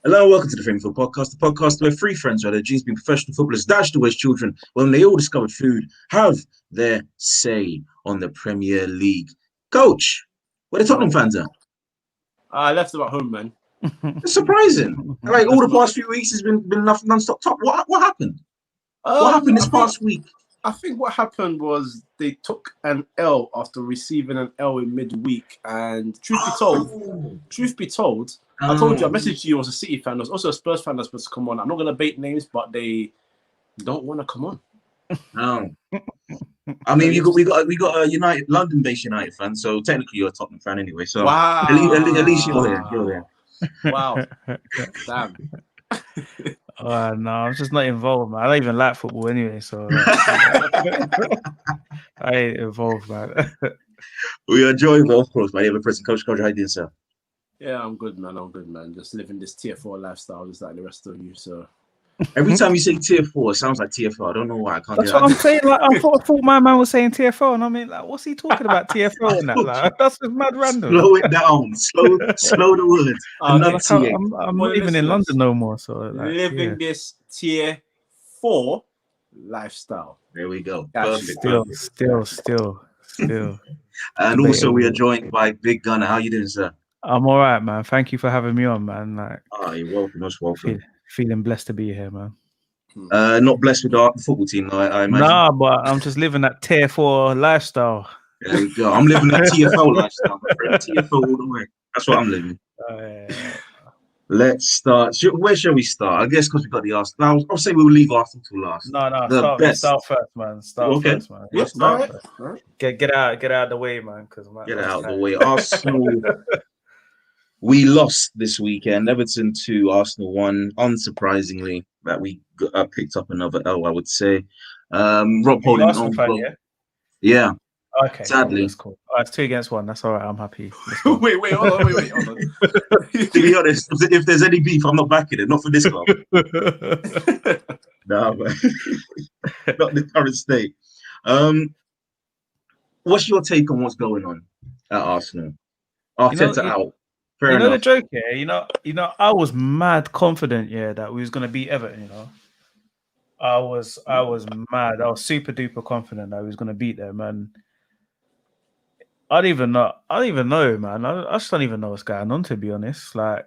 Hello and welcome to the 3inMidfield podcast, the podcast where three friends who had their dreams being professional footballers dashed away as children when they all discovered food have their say on the Premier League. Coach, where the Tottenham fans are? I left them at home, man. It's surprising. Like all the past few weeks has been non-stop top. What happened? What happened this past week? I think what happened was they took an L after receiving an L in midweek. And truth be told, I told you, I messaged you as a City fan. There's also a Spurs fan that's supposed to come on. I'm not going to bait names, but they don't want to come on. No. I mean, we got a London-based United fan, so technically you're a Tottenham fan anyway. So wow. at least you're here. You're here. Wow. Damn. No, I'm just not involved, man. I don't even like football anyway, so I ain't involved, man. We are joined, of course, by the ever-present Coach. Coach, how you doing, sir? Yeah, I'm good, man. Just living this tier 4 lifestyle, just like the rest of you. So every time you say tier 4, it sounds like TFL. I don't know why. I can't. That's what I'm saying. Like, I thought my man was saying TFL, and I mean, like, what's he talking about TFL and that? Like, that's just mad random. Slow it down. Slow the words. I'm not even in London no more. So living this tier 4 lifestyle. There we go. Perfect. Still. And also, we are joined by Big Gunner. How you doing, sir? I'm all right, man. Thank you for having me on, man. Like, you're welcome. Most welcome. Feeling blessed to be here, man. Not blessed with the football team, I imagine. Nah, but I'm just living that tier 4 lifestyle. There we go. I'm living that TFL lifestyle, my friend. TFL all the way. That's what I'm living. Let's start. Where shall we start? I guess because we got the Arsenal. I'll say we'll leave Arsenal till last. No. Start first, man. First, man. Let's start. Right. Get out of the way, man. Get out of the way. Arsenal. We lost this weekend. Everton 2, Arsenal 1. Unsurprisingly, that we picked up another L, I would say. Rob Holding on goal. Yeah. Okay. Sadly. That's cool. It's 2-1. That's all right. I'm happy. Wait, hold on. To be honest, if there's any beef, I'm not backing it. Not for this club. No, man. Not the current state. What's your take on what's going on at Arsenal? Arteta out. Fair enough. The joke here, I was mad confident, that we was gonna beat Everton. I was mad. I was super duper confident that we was gonna beat them, and I don't even know, man. I just don't even know what's going on, to be honest. Like,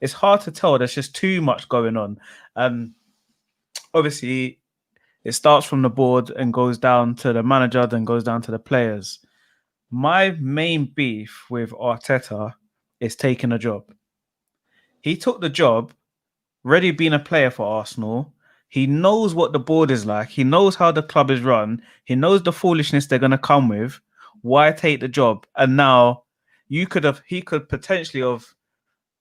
it's hard to tell. There's just too much going on, and obviously, it starts from the board and goes down to the manager, then goes down to the players. My main beef with Arteta is taking a job. He took the job, already being a player for Arsenal. He knows what the board is like. He knows how the club is run. He knows the foolishness they're going to come with. Why take the job? And now he could potentially have,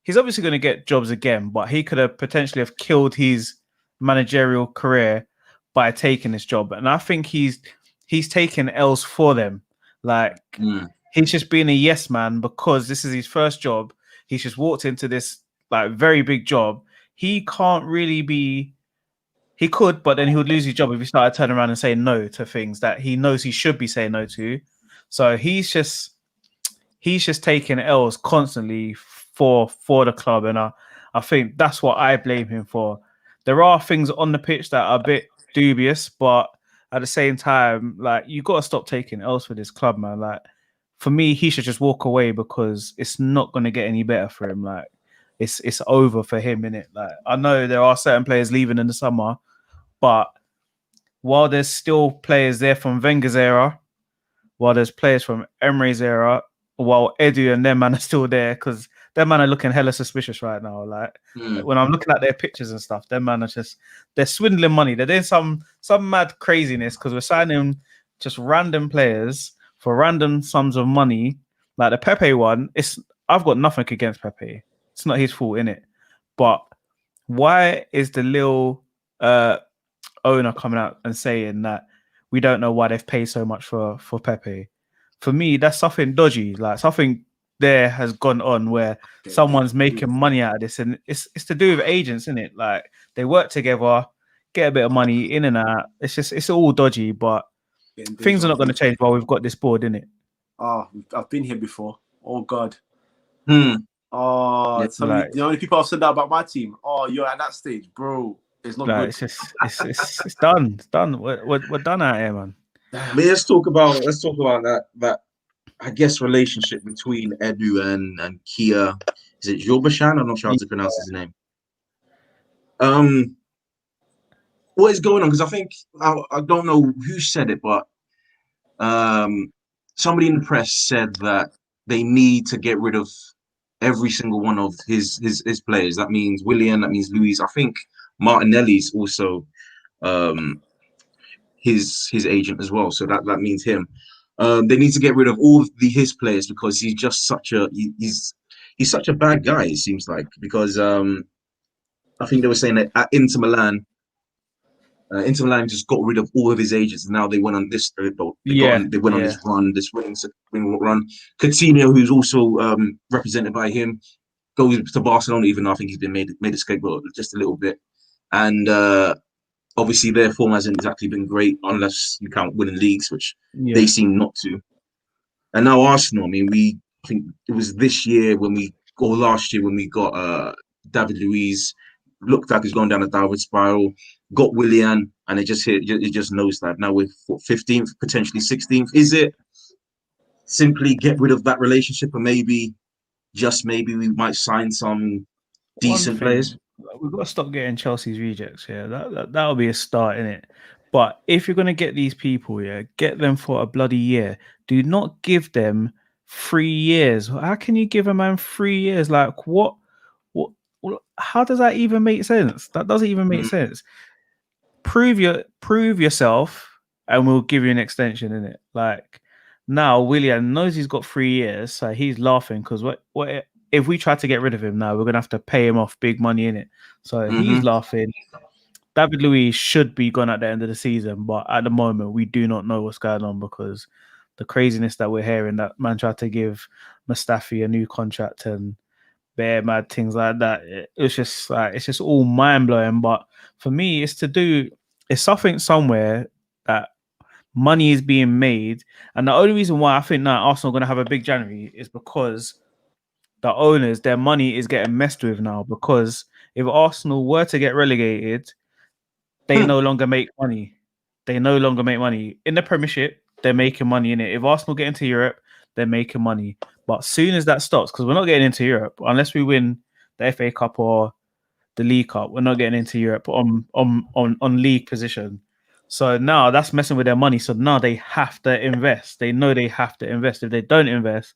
he's obviously going to get jobs again, but he could have potentially have killed his managerial career by taking this job. And I think he's taken L's for them. Like, he's just being a yes man because this is his first job. He's just walked into this like very big job. He can't really be. He could, but then he would lose his job if he started turning around and saying no to things that he knows he should be saying no to. So he's just taking L's constantly for the club, and I think that's what I blame him for. There are things on the pitch that are a bit dubious, but at the same time, like, you got to stop taking L's for this club, man. Like, for me, he should just walk away because it's not going to get any better for him. Like, it's over for him, innit? Like, I know there are certain players leaving in the summer, but while there's still players there from Wenger's era, while there's players from Emery's era, while Edu and them man are still there, because them man are looking hella suspicious right now. Like, when I'm looking at their pictures and stuff, them man are they're swindling money. They're doing some mad craziness because we're signing just random players for random sums of money. Like the Pepe one, I've got nothing against Pepe. It's not his fault, innit? But why is the little owner coming out and saying that we don't know why they've paid so much for Pepe? For me, that's something dodgy. Like, something there has gone on where someone's making money out of this, and it's to do with agents, isn't it? Like, they work together, get a bit of money in and out. It's all dodgy, but things are not going to change while we've got this board, innit? I've been here before. Oh God. Oh, Yeah. tell me, the only people I've said that about my team. Oh, you're at that stage, bro. It's not good. It's just it's done. It's done. We're done out here, man. I mean, let's talk about that I guess relationship between Edu and Kia. Is it Jobashan? I'm not sure how to pronounce his name. What is going on? Because I think I don't know who said it, but somebody in the press said that they need to get rid of every single one of his players. That means Willian, that means Luis. I think Martinelli's also his agent as well. So that means him. They need to get rid of all of his players because he's just he's such a bad guy. It seems like because I think they were saying that at Inter Milan just got rid of all of his agents, and now they went on this. They went on this run, this winning run. Coutinho, who's also represented by him, goes to Barcelona, even though I think he's been made a scapegoat just a little bit. And obviously, their form hasn't exactly been great, unless you count winning leagues, which they seem not to. And now Arsenal. I mean, I think it was this year or last year when we got David Luiz. Looked like he's gone down a downward spiral. Got Willian, and it just nosedive. Now we're 15th, potentially 16th. Is it simply get rid of that relationship, or maybe we might sign some decent players? We've got to stop getting Chelsea's rejects. Yeah, that'll be a start in it. But if you're going to get these people, get them for a bloody year. Do not give them 3 years. How can you give a man 3 years? Like what? How does that even make sense? That doesn't even make sense. Prove yourself, and we'll give you an extension in it. Like now, Willian knows he's got 3 years, so he's laughing because what if we try to get rid of him now? We're gonna have to pay him off big money in it. So he's laughing. David Luiz should be gone at the end of the season, but at the moment we do not know what's going on because the craziness that we're hearing that man tried to give Mustafi a new contract and bare mad things like that. It's just all mind blowing. But for me, it's something somewhere that money is being made, and the only reason why I think that Arsenal are going to have a big January is because the owners, their money is getting messed with now. Because if Arsenal were to get relegated, they no longer make money. They no longer make money in the Premiership. They're making money in it. If Arsenal get into Europe, they're making money. But soon as that stops, because we're not getting into Europe unless we win the FA Cup or the League Cup, we're not getting into Europe on league position. So now that's messing with their money. So now they have to invest. They know they have to invest. If they don't invest,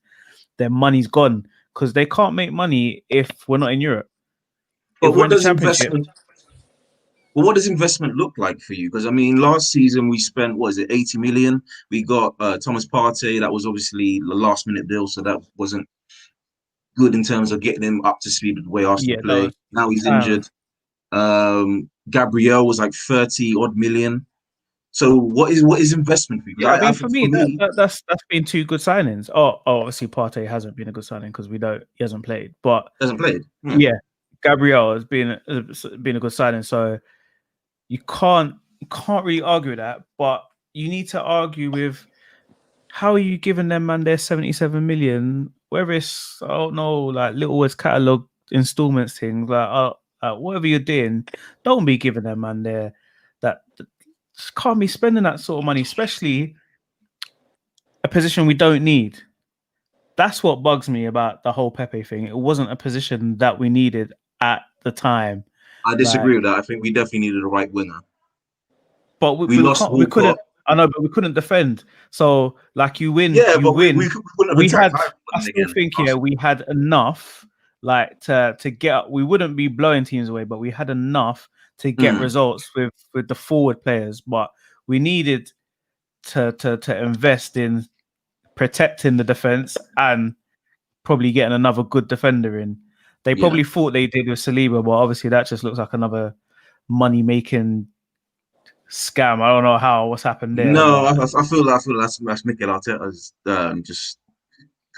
their money's gone because they can't make money if we're not in Europe. But what does investment look like for you? Because I mean, last season we spent 80 million. We got Thomas Partey. That was obviously the last minute deal, so that wasn't good in terms of getting him up to speed with the way Arsenal play. Now he's injured. Gabriel was like 30 odd million. So what is investment for you? Yeah, I mean, for me, that's been 2 good signings. Oh, obviously Partey hasn't been a good signing because he hasn't played. But yeah, Gabriel has been a good signing. So you can't really argue with that, but you need to argue with how are you giving them man their 77 million, whether it's I don't know, like little as catalog installments things, like whatever you're doing, don't be giving them man there that can't be spending that sort of money, especially a position we don't need. That's what bugs me about the whole Pepe thing. It wasn't a position that we needed at the time. I disagree with that. I think we definitely needed a right winger. But we couldn't. I know, but we couldn't defend. So, like, you win. Yeah, but win. We had. I still think we had enough, like, to get. We wouldn't be blowing teams away, but we had enough to get results with the forward players. But we needed to invest in protecting the defense and probably getting another good defender in. They probably thought they did with Saliba, but obviously that just looks like another money-making scam. I don't know what's happened there. No, I feel that's Mikel Arteta's just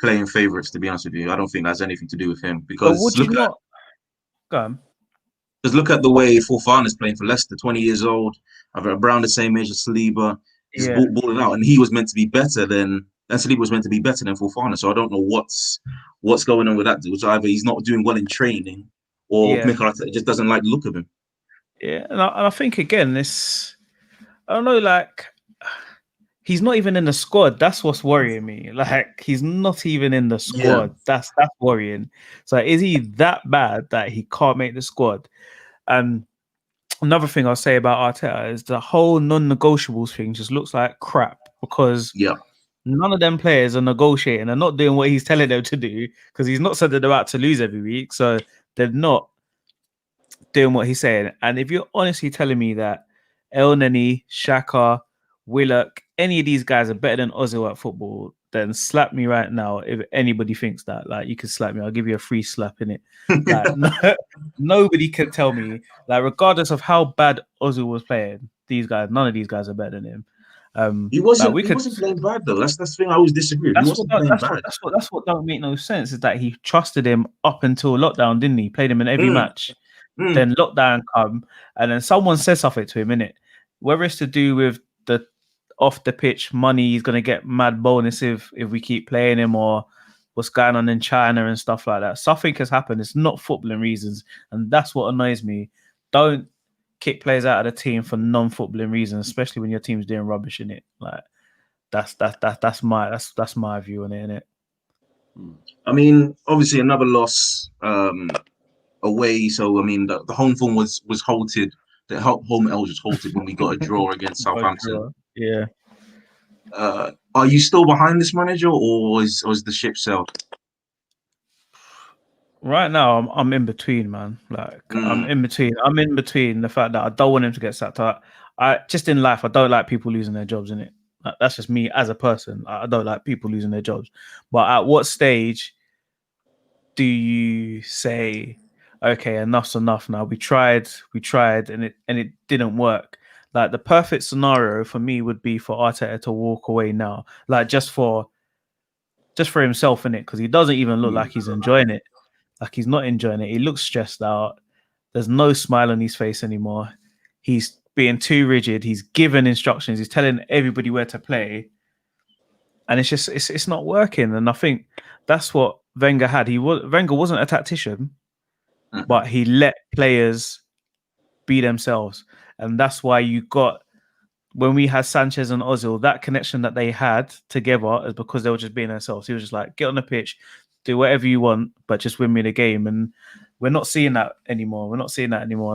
playing favourites. To be honest with you, I don't think that's anything to do with him because go on. Just look at the way Fofana's playing for Leicester, 20 years old, around the same age as Saliba. He's balling out, and he was meant to be better than and Saliba was meant to be better than Fofana. So I don't know what's going on with that. Which either he's not doing well in training, or Yeah, Mikel Arteta just doesn't like the look of him. yeah, and I think again, I don't know, like he's not even in the squad. That's what's worrying me. Like he's not even in the Yeah, squad. That's worrying. So is he that bad that he can't make the squad? And another thing I'll say about Arteta is the whole non-negotiables thing just looks like crap because yeah. none of them players are negotiating and not doing what he's telling them to do because he's not said that they're about to lose every week. So they're not doing what he's saying. And if you're honestly telling me that El Neni, Shaka, Willock, any of these guys are better than Ozil at football, then slap me right now. If anybody thinks that, like, you can slap me. I'll give you a free slap in it. Like, nobody can tell me, like, regardless of how bad Ozil was playing, none of these guys are better than him. He Like wasn't. we He could. wasn't playing bad though. That's the thing I always disagree with. He wasn't playing bad. That's what don't make no sense. Is that he trusted him up until lockdown, didn't he? Played him in every match. Then lockdown come, and then someone says something to him, innit? Whether it's to do with the off the pitch money, he's gonna get mad bonus if we keep playing him, or what's going on in China and stuff like that. Something has happened. It's not footballing reasons, and that's what annoys me. Don't kick players out of the team for non-footballing reasons, especially when your team's doing rubbish in it. Like that's my view on it, innit? I mean, obviously another loss away. So I mean, the home form was halted. The home L was halted when we got a draw against Southampton. Yeah. Are you still behind this manager, or is the ship sailed? Right now, I'm in between, man. Like I'm in between. I'm in between the fact that I don't want him to get sacked. I just in life, I don't like people losing their jobs. In it, that's just me as a person. I don't like people losing their jobs. But at what stage do you say, okay, enough's enough now? We tried, and it didn't work. Like the perfect scenario for me would be for Arteta to walk away now, like just for himself in it, because he doesn't even look like he's enjoying it. Like he's not enjoying it. He looks stressed out. There's no smile on his face anymore. He's being too rigid. He's giving instructions. He's telling everybody where to play, and it's just it's not working. And I think that's what Wenger had. Wenger wasn't a tactician, but he let players be themselves, and that's why you got, when we had Sanchez and Ozil, that connection that they had together is because they were just being themselves. He was just like, get on the pitch, do whatever you want, but just win me the game. And we're not seeing that anymore. And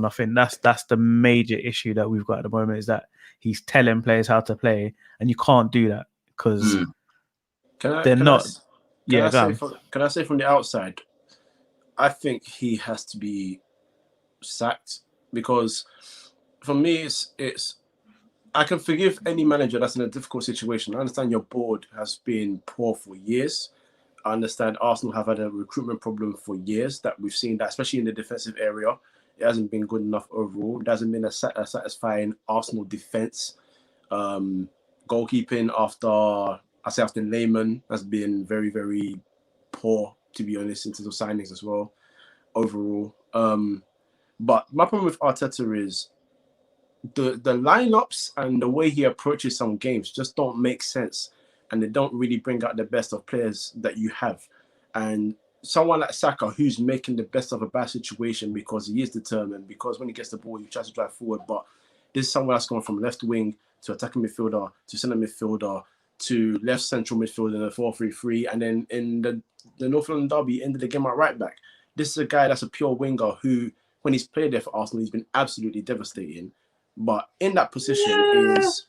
I think that's the major issue that we've got at the moment, is that he's telling players how to play, and you can't do that because they're not. Can I say from the outside, I think he has to be sacked, because for me, it's I can forgive any manager that's in a difficult situation. I understand your board has been poor for years. I understand Arsenal have had a recruitment problem for years that we've seen, that especially in the defensive area, it hasn't been good enough overall. It hasn't been a satisfying Arsenal defense. Goalkeeping after Lehman has been very, very poor, to be honest, in terms of signings as well, overall. But my problem with Arteta is the lineups and the way he approaches some games just don't make sense, and they don't really bring out the best of players that you have. And someone like Saka, who's making the best of a bad situation because he is determined, because when he gets the ball, he tries to drive forward. But this is someone that's gone from left wing to attacking midfielder to centre midfielder to left central midfielder in a 4-3-3, and then in the North London derby, ended the game at right back. This is a guy that's a pure winger who, when he's played there for Arsenal, he's been absolutely devastating. But in that position is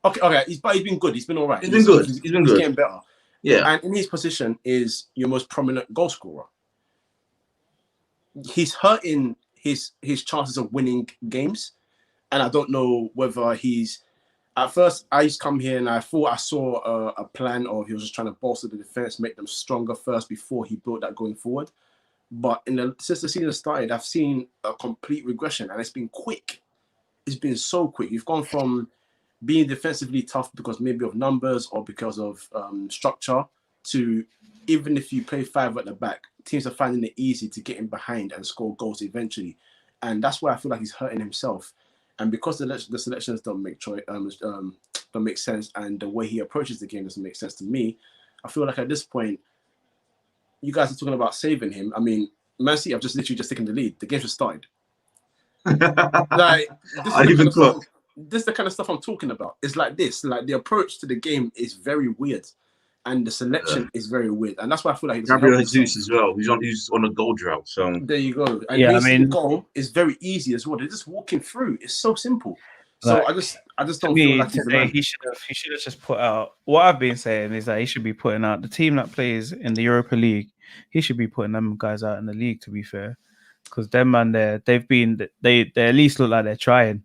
okay. He's been good. He's been all right. He's been good. He's getting better. Yeah. And in his position is your most prominent goal scorer. He's hurting his chances of winning games, and I don't know whether he's. At first, I used to come here and I thought I saw a plan of he was just trying to bolster the defense, make them stronger first before he built that going forward. But since the season started, I've seen a complete regression, and it's been quick. It's been so quick. You've gone from being defensively tough because maybe of numbers or because of structure to, even if you play five at the back, teams are finding it easy to get in behind and score goals eventually. And that's where I feel like he's hurting himself. And because the selections don't make don't make sense, and the way he approaches the game doesn't make sense to me. I feel like at this point, you guys are talking about saving him. I mean, Man City have literally just taken the lead. The game just started. Like this is the kind of stuff I'm talking about. It's like this. Like the approach to the game is very weird, and the selection is very weird, and that's why I feel like he doesn't Gabriel help Jesus himself. as well. He's on a goal drought. So there you go. And Yeah, the goal is very easy as well. They're just walking through. It's so simple. So Like, I just don't feel like he's the man. He should have just put out. What I've been saying is that he should be putting out the team that plays in the Europa League. He should be putting them guys out in the league. To be fair, because them man they at least look like they're trying.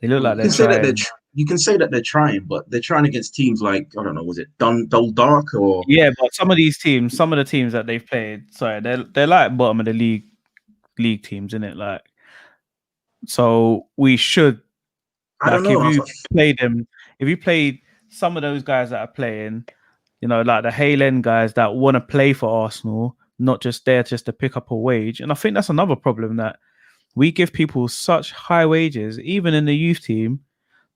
They look like they're trying. You can say that they're trying, but they're trying against teams like, I don't know, was it Dark or? Yeah, but some of the teams that they've played, they're like bottom of the league teams, isn't it? Like, so we should. I don't know. If you played some of those guys that are playing, you know, like the Haaland guys that want to play for Arsenal, not just there just to pick up a wage. And I think that's another problem, that we give people such high wages, even in the youth team,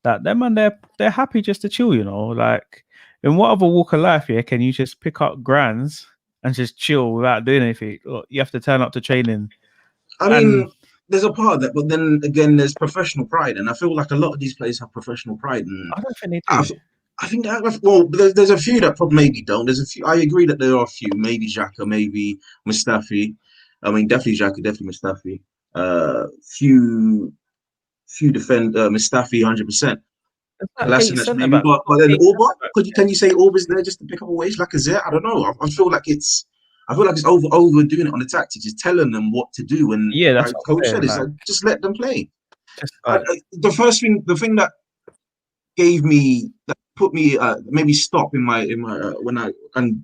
that them and they're happy just to chill, you know. Like, in what other walk of life here can you just pick up grands and just chill without doing anything? Or you have to turn up to training. I mean, there's a part of that, but then again, there's professional pride, and I feel like a lot of these players have professional pride. And I don't think they do. I think there's a few that probably maybe don't. There's a few. I agree that there are a few. Maybe Xhaka, maybe Mustafi. I mean, definitely Xhaka, definitely Mustafi. Few defend Mustafi 100%. Maybe, but then Orba. Can you say Orba's there just to pick up a wage? Lacazette? I don't know. I feel like it's overdoing it on the tactics. It's telling them what to do, and that's like coach said, it's like just let them play. The thing that put me maybe stop in my when I and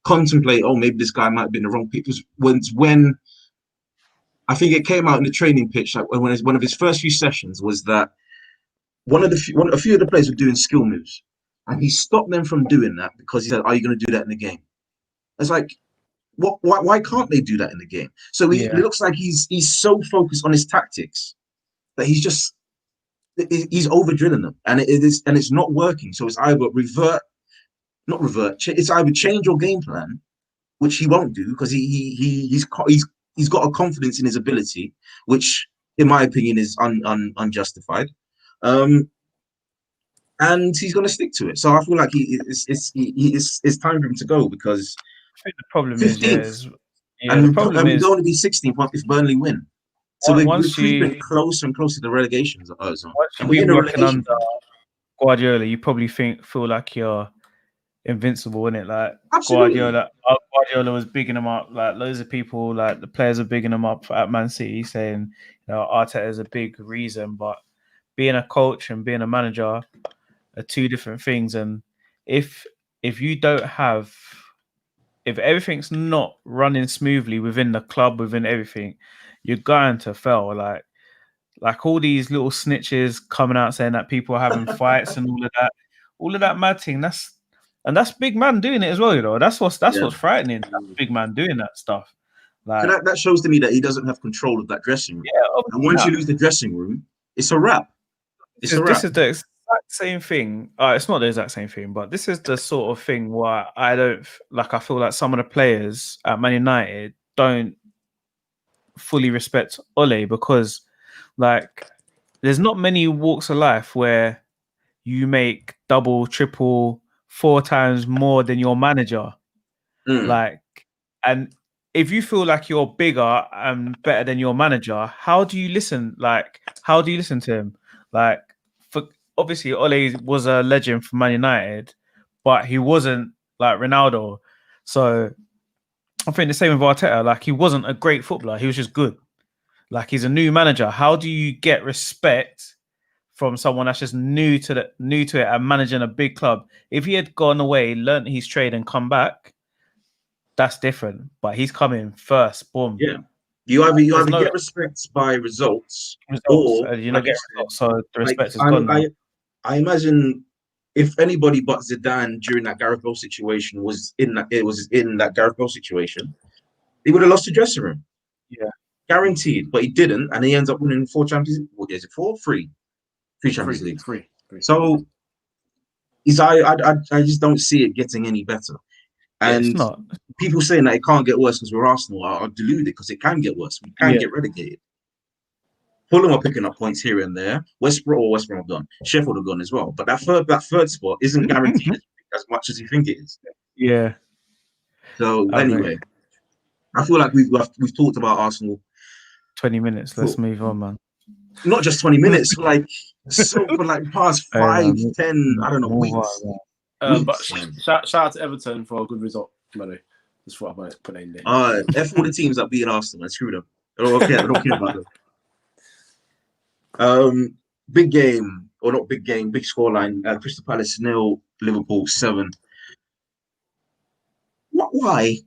contemplate, oh, maybe this guy might have been the wrong pick, was when I think it came out in the training pitch, like when one of his first few sessions was that a few of the players were doing skill moves, and he stopped them from doing that because he said, "Are you going to do that in the game?" It's like, what? Why can't they do that in the game? So it looks like he's so focused on his tactics that he's over drilling them, and it's not working. So it's either it's either change your game plan, which he won't do because he's got a confidence in his ability, which in my opinion is unjustified. And he's going to stick to it. So I feel like it's time for him to go, because I think the problem 15th, we're going to be 16th if Burnley win. So we're creeping closer and closer to the relegation zone. And we're working under Guardiola. You probably feel like you're invincible, innit? Like, absolutely. Guardiola was bigging him up. Like, loads of people, like the players are bigging him up at Man City, saying, you know, Arteta is a big reason. But being a coach and being a manager are two different things. And if everything's not running smoothly within the club, within everything, you're going to fail. Like all these little snitches coming out saying that people are having fights and all of that mad thing. That's big man doing it as well, you know. That's what's frightening. That's big man doing that stuff. Like, that shows to me that he doesn't have control of that dressing room. Yeah, and once you lose the dressing room, it's a wrap. This is the exact same thing. It's not the exact same thing, but this is the sort of thing where I feel like some of the players at Man United don't fully respect Ole, because like there's not many walks of life where you make double, triple, 4 times more than your manager. Like, and if you feel like you're bigger and better than your manager, how do you listen? Like, how do you listen to him? Like, obviously Ole was a legend for Man United, but he wasn't like Ronaldo. So I think the same with Arteta. Like, he wasn't a great footballer. He was just good. Like, he's a new manager. How do you get respect from someone that's just new to it and managing a big club? If he had gone away, learned his trade and come back, that's different. But he's coming first. Boom. Yeah. You either get respect by results or you don't get results. So the respect is gone now. I imagine if anybody but Zidane during that Gareth Bale situation was in that Gareth Bale situation, he would have lost the dressing room. Yeah. Guaranteed. But he didn't, and he ends up winning 4 Champions League. What is it? 4? 3? 3 Champions League. 3. So I just don't see it getting any better. It's And not. people saying that it can't get worse because we're Arsenal are deluded, because it can get worse. We can get relegated. Fulham are picking up points here and there. West Brom have gone. Sheffield have gone as well. But that third spot isn't guaranteed as much as you think it is. Yeah. So anyway, I feel like we've talked about Arsenal 20 minutes. Let's move on, man. Not just 20 minutes, for like past 5, 10, I don't know, weeks. But shout out to Everton for a good result, by the way. Just what I might put in there. F all the teams that beat Arsenal, and screw them. I don't care about them. Big game, or not big game, big scoreline. Crystal Palace 0, Liverpool 7. Why?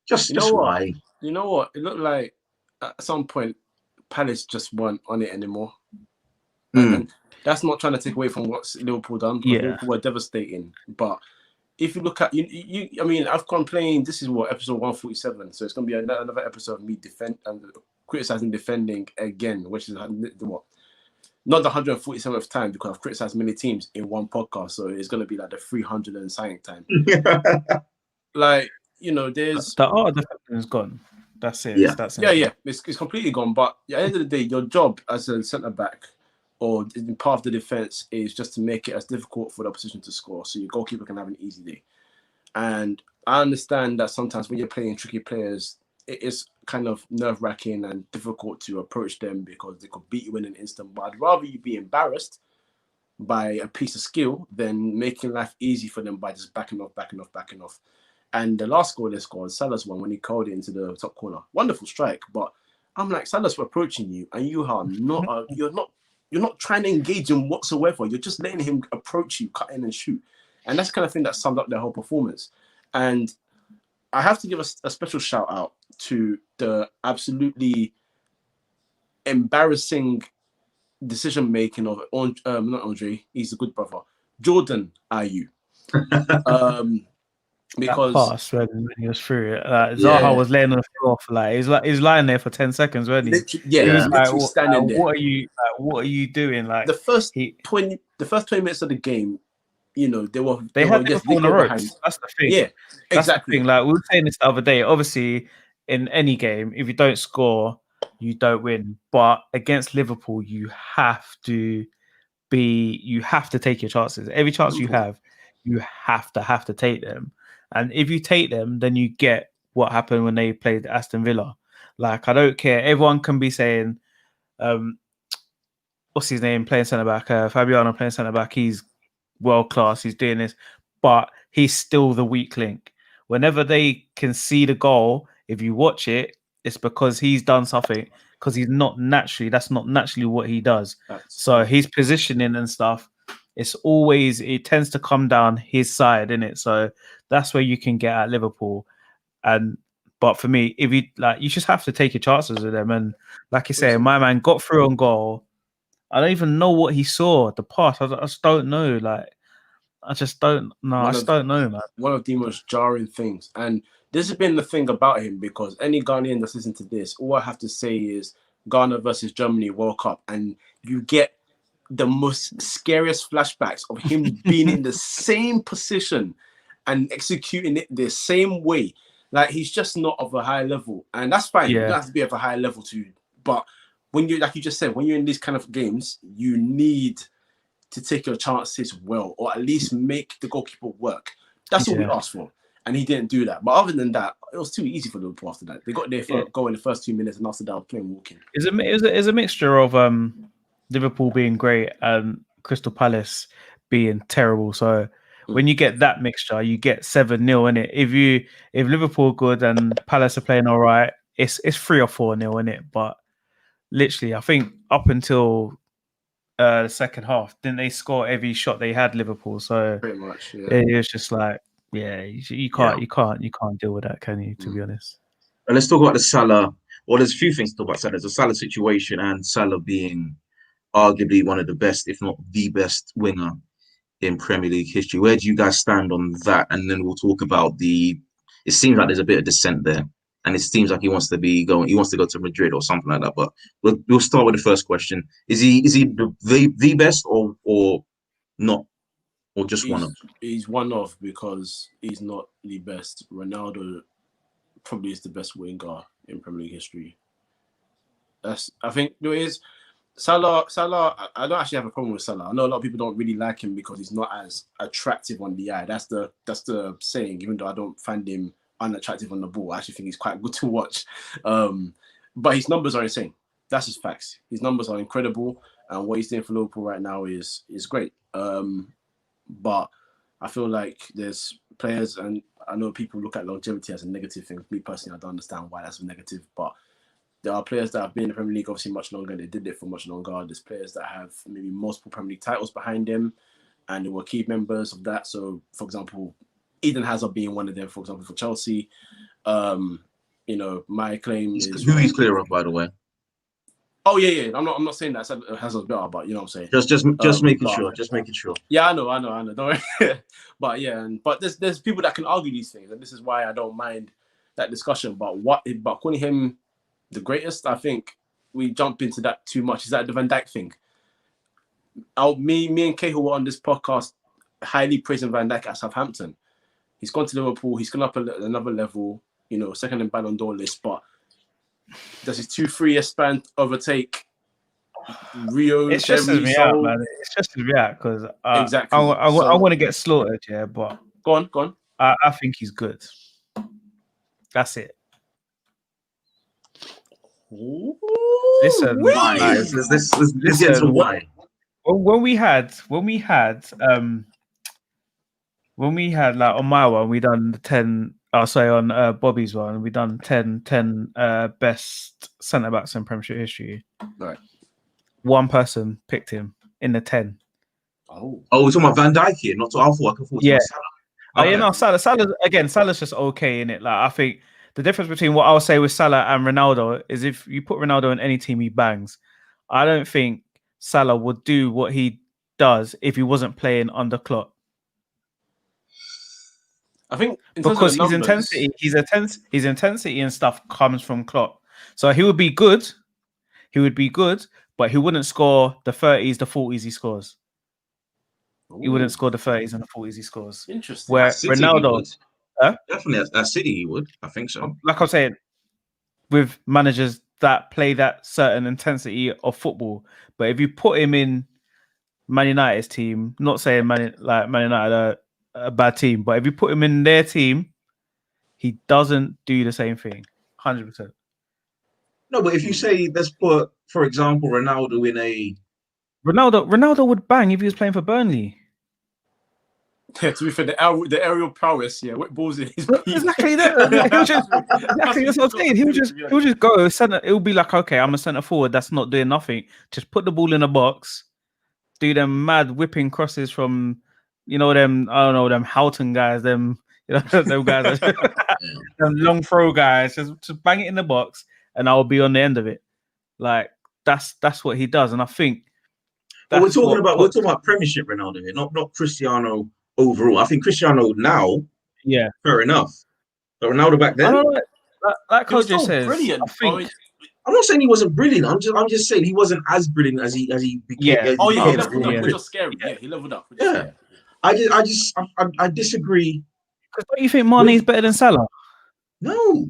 Just why? You know what? It looked like at some point Palace just weren't on it anymore. And that's not trying to take away from what Liverpool done, because Liverpool were devastating. But if you look at I mean, I've complained. This is what, episode 147, so it's gonna be another episode of me criticizing defending again, which is what, not the 147th time, because I've criticized many teams in one podcast, so it's gonna be like the 300 and something time. Like, there's the art of defending is gone. That's it. Yeah. It's completely gone. But at the end of the day, your job as a centre back or in part of the defense is just to make it as difficult for the opposition to score, so your goalkeeper can have an easy day. And I understand that sometimes when you're playing tricky players, it is kind of nerve-wracking and difficult to approach them because they could beat you in an instant. But I'd rather you be embarrassed by a piece of skill than making life easy for them by just backing off. And the last goal they scored, Salah's one, when he curled it into the top corner, wonderful strike. But I'm like, Salah's approaching you, and you are not. You're not trying to engage him whatsoever. You're just letting him approach you, cut in and shoot. And that's the kind of thing that summed up their whole performance. And I have to give a special shout out to the absolutely embarrassing decision making of not Andre, he's a good brother, Jordan Ayew. Because that pass when he was through it, Zaha was laying on the floor for he's lying there for 10 seconds, wasn't he? He was literally standing there. What are you doing? Like the first 20 minutes of the game, they had Liverpool on the ropes. That's the thing. Yeah, exactly. The thing. Like we were saying this the other day. Obviously, in any game, if you don't score, you don't win. But against Liverpool, you have to take your chances. Every chance you have to take them. And if you take them, then you get what happened when they played Aston Villa. Like, I don't care. Everyone can be saying, what's his name, playing centre-back? Fabiano playing centre-back. He's world-class. He's doing this. But he's still the weak link. Whenever they can see the goal, if you watch it, it's because he's done something. Because that's not naturally what he does. So his positioning and stuff, it tends to come down his side, innit? So that's where you can get at Liverpool. But for me, if you just have to take your chances with them. And like you say, my man got through on goal. I don't even know what he saw. The pass, I just don't know. I just don't know, man. One of the most jarring things. And this has been the thing about him, because any Ghanaian that's listening to this, all I have to say is Ghana versus Germany World Cup, and you get the most scariest flashbacks of him being in the same position and executing it the same way. Like, he's just not of a high level, and that's fine. You don't have to be of a high level too. But when you, like you just said, when you're in these kind of games, you need to take your chances well, or at least make the goalkeeper work. That's all we asked for, and he didn't do that. But other than that, it was too easy for Liverpool after that. They got their goal in the first 2 minutes, and after that, playing walking. It's a mixture of Liverpool being great and Crystal Palace being terrible. So when you get that mixture, you get 7-0 in it. If Liverpool are good and Palace are playing all right, it's 3 or 4-0 in it. But literally, I think up until the second half, didn't they score every shot they had, Liverpool? So pretty much, it was just like, you can't deal with that, can you? To be honest. And let's talk about the Salah. Well, there's a few things to talk about Salah. There's a Salah situation, and Salah being arguably one of the best, if not the best, winger in Premier League history. Where do you guys stand on that? And then we'll talk about it seems like there's a bit of dissent there, and it seems like he wants to go to Madrid or something like that. But we'll start with the first question: Is he the best or not? or just one of? He's one of because he's not the best. Ronaldo probably is the best winger in Premier League history. I think there is Salah. I don't actually have a problem with Salah. I know a lot of people don't really like him because he's not as attractive on the eye. That's the saying. Even though I don't find him unattractive on the ball, I actually think he's quite good to watch. But his numbers are insane. That's his facts. His numbers are incredible, and what he's doing for Liverpool right now is great. But I feel like there's players, and I know people look at longevity as a negative thing. Me personally, I don't understand why that's a negative, but there are players that have been in the Premier League obviously much longer, and they did it for much longer. There's players that have maybe multiple Premier League titles behind them, and they were key members of that. So, for example, Eden Hazard being one of them, for example, for Chelsea. My claim is... Who he's clear of, by the way. Oh, yeah. I'm not saying that Hazard's better, but you know what I'm saying. Just making sure. Just making sure. Yeah, I know. Don't worry. But yeah, but there's people that can argue these things, and this is why I don't mind that discussion. But calling him the greatest, I think we jump into that too much. Is that the Van Dijk thing? Me and Cahill were on this podcast highly praising Van Dijk at Southampton. He's gone to Liverpool. He's gone up another level. Second in Ballon d'Or list, but does his 2-3 span overtake Rio? It's just as me out, man. It's just as me out because exactly. I want to get slaughtered, yeah. But go on. I think he's good. That's it. Ooh, listen, why? This gets why. When we had like on my one, we done 10. I'll say on Bobby's one, we done 10 best centre backs in Premiership history. Right. One person picked him in the 10. Oh, we're talking about Van Dijk here, not to Alpha. I can afford yeah. Salah. Salah's just okay in it. Like I think the difference between what I'll say with Salah and Ronaldo is if you put Ronaldo in any team, he bangs. I don't think Salah would do what he does if he wasn't playing under Klopp. I think because his intensity and stuff comes from Klopp. So he would be good, but he wouldn't score the 30s, the 40s he scores. Ooh. He wouldn't score the 30s and the 40s he scores. Interesting. Where Ronaldo, definitely at City he would. I think so. Like I'm saying, with managers that play that certain intensity of football, but if you put him in Man United's team, not saying Man United are a bad team, but if you put him in their team, he doesn't do the same thing. 100%. No, but if you say let's put, for example, Ronaldo in a Ronaldo would bang if he was playing for Burnley. Yeah, to be fair, the aerial prowess, what balls in his exactly that. Exactly that's what I'm saying. He would just go center. It would be like, okay, I'm a centre forward that's not doing nothing. Just put the ball in the box, do them mad whipping crosses from. Them Houghton guys, them guys, them long throw guys, just bang it in the box and I'll be on the end of it. Like that's what he does. And I think we're talking about Premiership Ronaldo here, not Cristiano overall. I think Cristiano now, fair enough. But Ronaldo back then, like Coach just says, brilliant. I'm not saying he wasn't brilliant. I'm just saying he wasn't as brilliant as he became. He leveled up, which was scary. Yeah, he leveled up. Yeah. I disagree. Because don't you think Mane is better than Salah? No.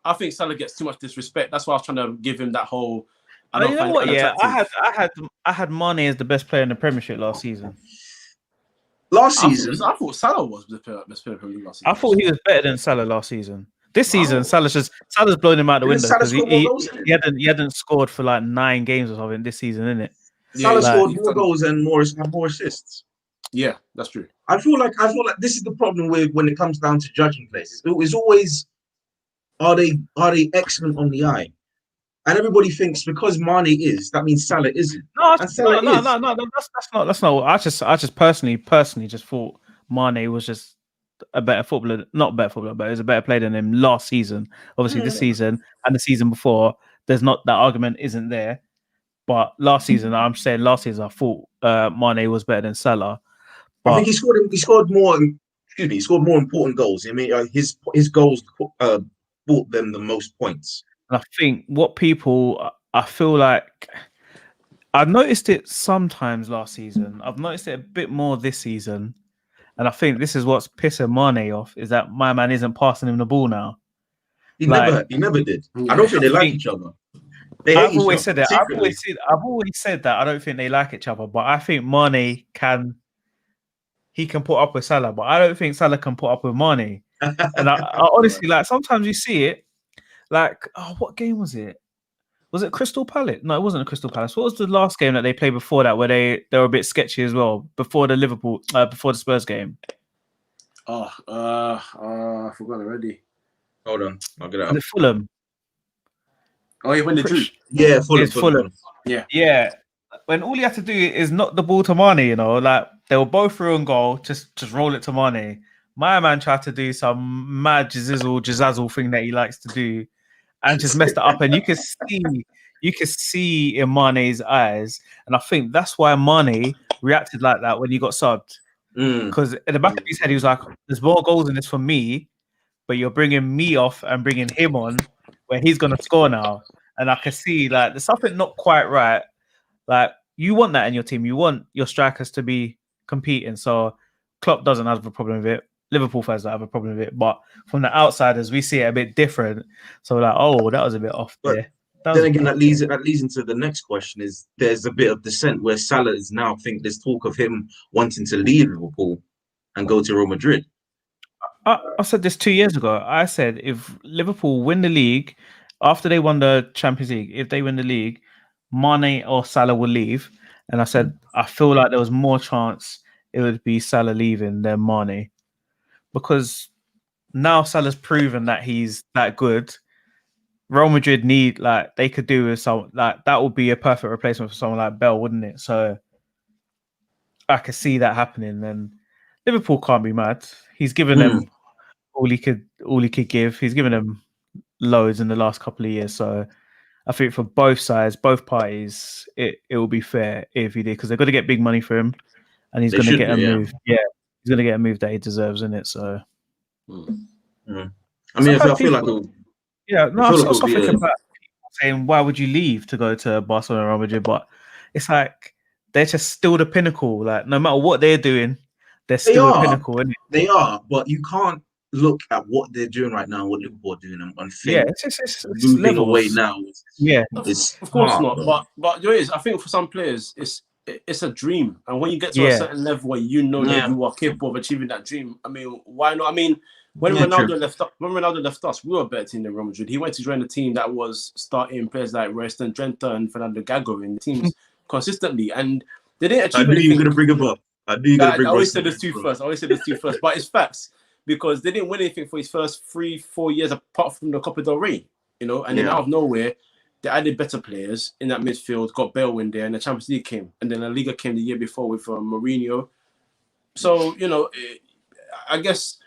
I think Salah gets too much disrespect. That's why I was trying to give him that whole. You know what? Yeah, I had Mane as the best player in the Premiership last season. I thought Salah was the best player in the Premier League last season. I thought he was better than Salah last season. This season, Salah's blown him out the window because he hadn't scored for like 9 games or something this season, innit? Salah scored more goals and more assists. Yeah, that's true. I feel like this is the problem with when it comes down to judging players. It's always are they excellent on the eye, and everybody thinks because Mane is that means Salah isn't. No, that's not. I just personally just thought Mane was just a better footballer, not a better footballer, but he was a better player than him last season. Obviously, this season and the season before, there's not that argument isn't there. But last season, I thought Mane was better than Salah. But I think he scored more important goals. I mean, his goals brought them the most points. I think what people, I feel like I noticed it sometimes last season. I've noticed it a bit more this season. And I think this is what's pissing Mane off, is that my man isn't passing him the ball now. He Like, never did. Yeah. I don't think they I like think each other. They hate I've each always other said that. secretly. I've always said that I don't think they like each other, but I think Mane can put up with Salah, but I don't think Salah can put up with Mane. And I honestly like sometimes you see it, like, oh, what game was it? Was it Crystal Palace? No, it wasn't a Crystal Palace. What was the last game that they played before that where they were a bit sketchy as well before the before the Spurs game? I forgot already. Hold on, I'll get it Was up. it Fulham? Oh, yeah, when they drew. Yeah, Fulham. Yeah. Yeah. When all you have to do is knock the ball to Mane, you know, like they were both through on goal, just roll it to Mane. My man tried to do some mad jazzazzle thing that he likes to do and just messed it up. And you can see in Mane's eyes. And I think that's why Mane reacted like that when he got subbed. Because in the back of his head, he was like, there's more goals in this for me, but you're bringing me off and bringing him on where he's going to score now. And I can see like there's something not quite right. Like you want that in your team. You want your strikers to be competing. So Klopp doesn't have a problem with it. Liverpool fans don't have a problem with it. But from the outsiders, we see it a bit different. So like, oh, that was a bit off there. Then again, that leads into the next question: is there's a bit of dissent where Salah is now. I think there's talk of him wanting to leave Liverpool and go to Real Madrid. I said this 2 years ago. I said if Liverpool win the league after they won the Champions League, if they win the league, Mane or Salah will leave. And I said I feel like there was more chance it would be Salah leaving than Mane, because now Salah's proven that he's that good. Real Madrid need they could do with some that would be a perfect replacement for someone like Bell, wouldn't it? So I could see that happening. And Liverpool can't be mad. He's given them all he could give. He's given them loads in the last couple of years. So I think for both sides, both parties, it will be fair if he did, because they're going to get big money for him, and he's going to get a move. Yeah, he's going to get a move that he deserves, isn't it? So, I mean, I feel like I saw thinking about people saying, "Why would you leave to go to Barcelona or Real Madrid?" But it's like they're just still the pinnacle. Like no matter what they're doing, they're still the pinnacle, isn't it? They are, but you can't look at what they're doing right now, what Liverpool are doing, and think it's moving levels. away now. Of course not. But there is. I think for some players, it's a dream, and when you get to a certain level where you know that you are capable of achieving that dream, I mean, why not? I mean, when Ronaldo left us, we were a better team than Real Madrid. He went to join a team that was starting players like Royston Drenthe and Fernando Gago in teams consistently, and they didn't achieve anything. I knew you were going to bring him up. I always said there's two first, but it's facts, because they didn't win anything for his first 3-4 years apart from the Copa del Rey, you know, and then out of nowhere they added better players in that midfield, got Bale in there, and the Champions League came, and then La Liga came the year before with Mourinho. So, you know, I guess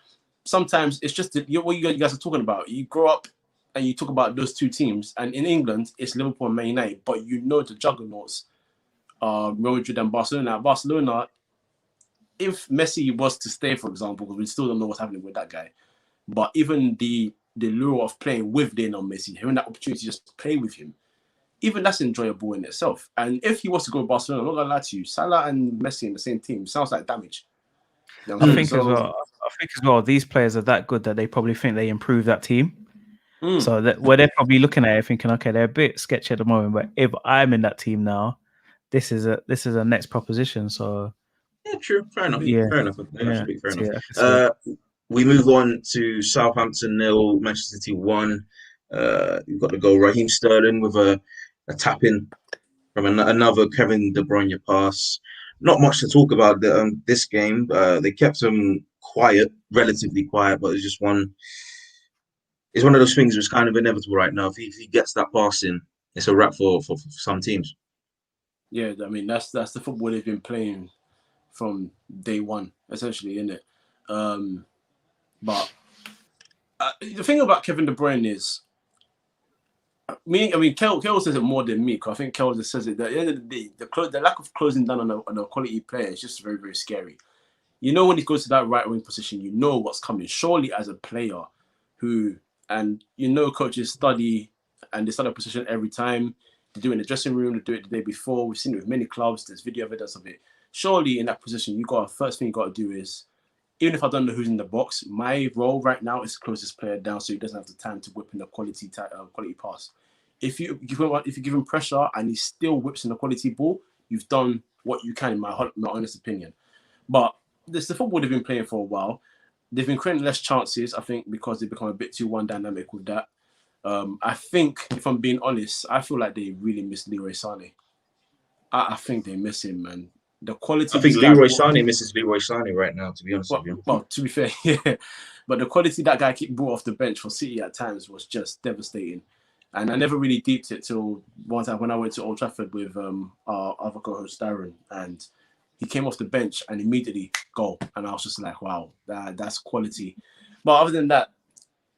sometimes it's just what you guys are talking about. You grow up and you talk about those two teams, and in England it's Liverpool and Man United, but you know the juggernauts are Real Madrid and Barcelona. Barcelona, if Messi was to stay, for example, because we still don't know what's happening with that guy, but even the lure of playing with Lionel Messi, having that opportunity to just play with him, even that's enjoyable in itself. And if he was to go to Barcelona, I'm not gonna lie to you, Salah and Messi in the same team sounds like damage. You know I think as well, these players are that good that they probably think they improve that team. So that where they're probably looking at it thinking, okay, they're a bit sketchy at the moment, but if I'm in that team now, this is a next proposition. So true, fair enough. Fair enough. We move on to Southampton 0, Manchester City 1. You've got the goal, Raheem Sterling with a tap in from another Kevin De Bruyne pass. Not much to talk about this game. They kept him quiet, relatively quiet, but it's just one. It's one of those things that's kind of inevitable right now. If he gets that pass in, it's a wrap for some teams. Yeah, I mean that's the football they've been playing from day one, essentially, isn't it? But the thing about Kevin De Bruyne is, Kel says it more than me, because I think Kel just says it. At the end of the day, the lack of closing down on a quality player is just very, very scary. You know, when he goes to that right wing position, you know what's coming. Surely, as a player coaches study and they start a position every time. They do it in the dressing room. They do it the day before. We've seen it with many clubs. There's video evidence of it. Surely in that position, first thing you got to do is, even if I don't know who's in the box, my role right now is to close this player down so he doesn't have the time to whip in a quality pass. If you give him pressure and he still whips in a quality ball, you've done what you can, in my honest opinion. But the football they've been playing for a while. They've been creating less chances, I think, because they've become a bit too one dynamic with that. I think, if I'm being honest, I feel like they really miss Leroy Sané. I think they miss him, man. The quality. I think Leroy Sané misses Leroy Sané right now, to be honest with you. Well, to be fair, yeah. But the quality that guy brought off the bench for City at times was just devastating. And I never really deeped it till one time when I went to Old Trafford with our other co-host Darren, and he came off the bench and immediately goal. And I was just like, wow, that's quality. But other than that,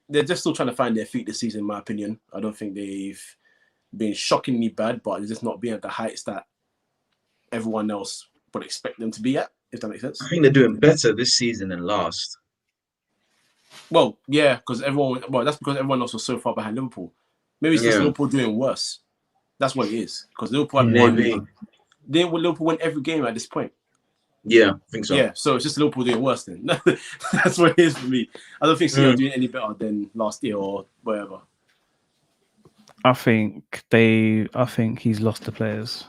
they're just still trying to find their feet this season, in my opinion. I don't think they've been shockingly bad, but they're just not being at the heights that everyone else would expect them to be at, if that makes sense. I think they're doing better this season than last. Well, yeah, that's because everyone else was so far behind Liverpool. Maybe it's just Liverpool doing worse. That's what it is. Because Liverpool Liverpool win every game at this point. Yeah, I think so. Yeah, so it's just Liverpool doing worse then. That's what it is for me. I don't think City are doing any better than last year or whatever. I think he's lost the players.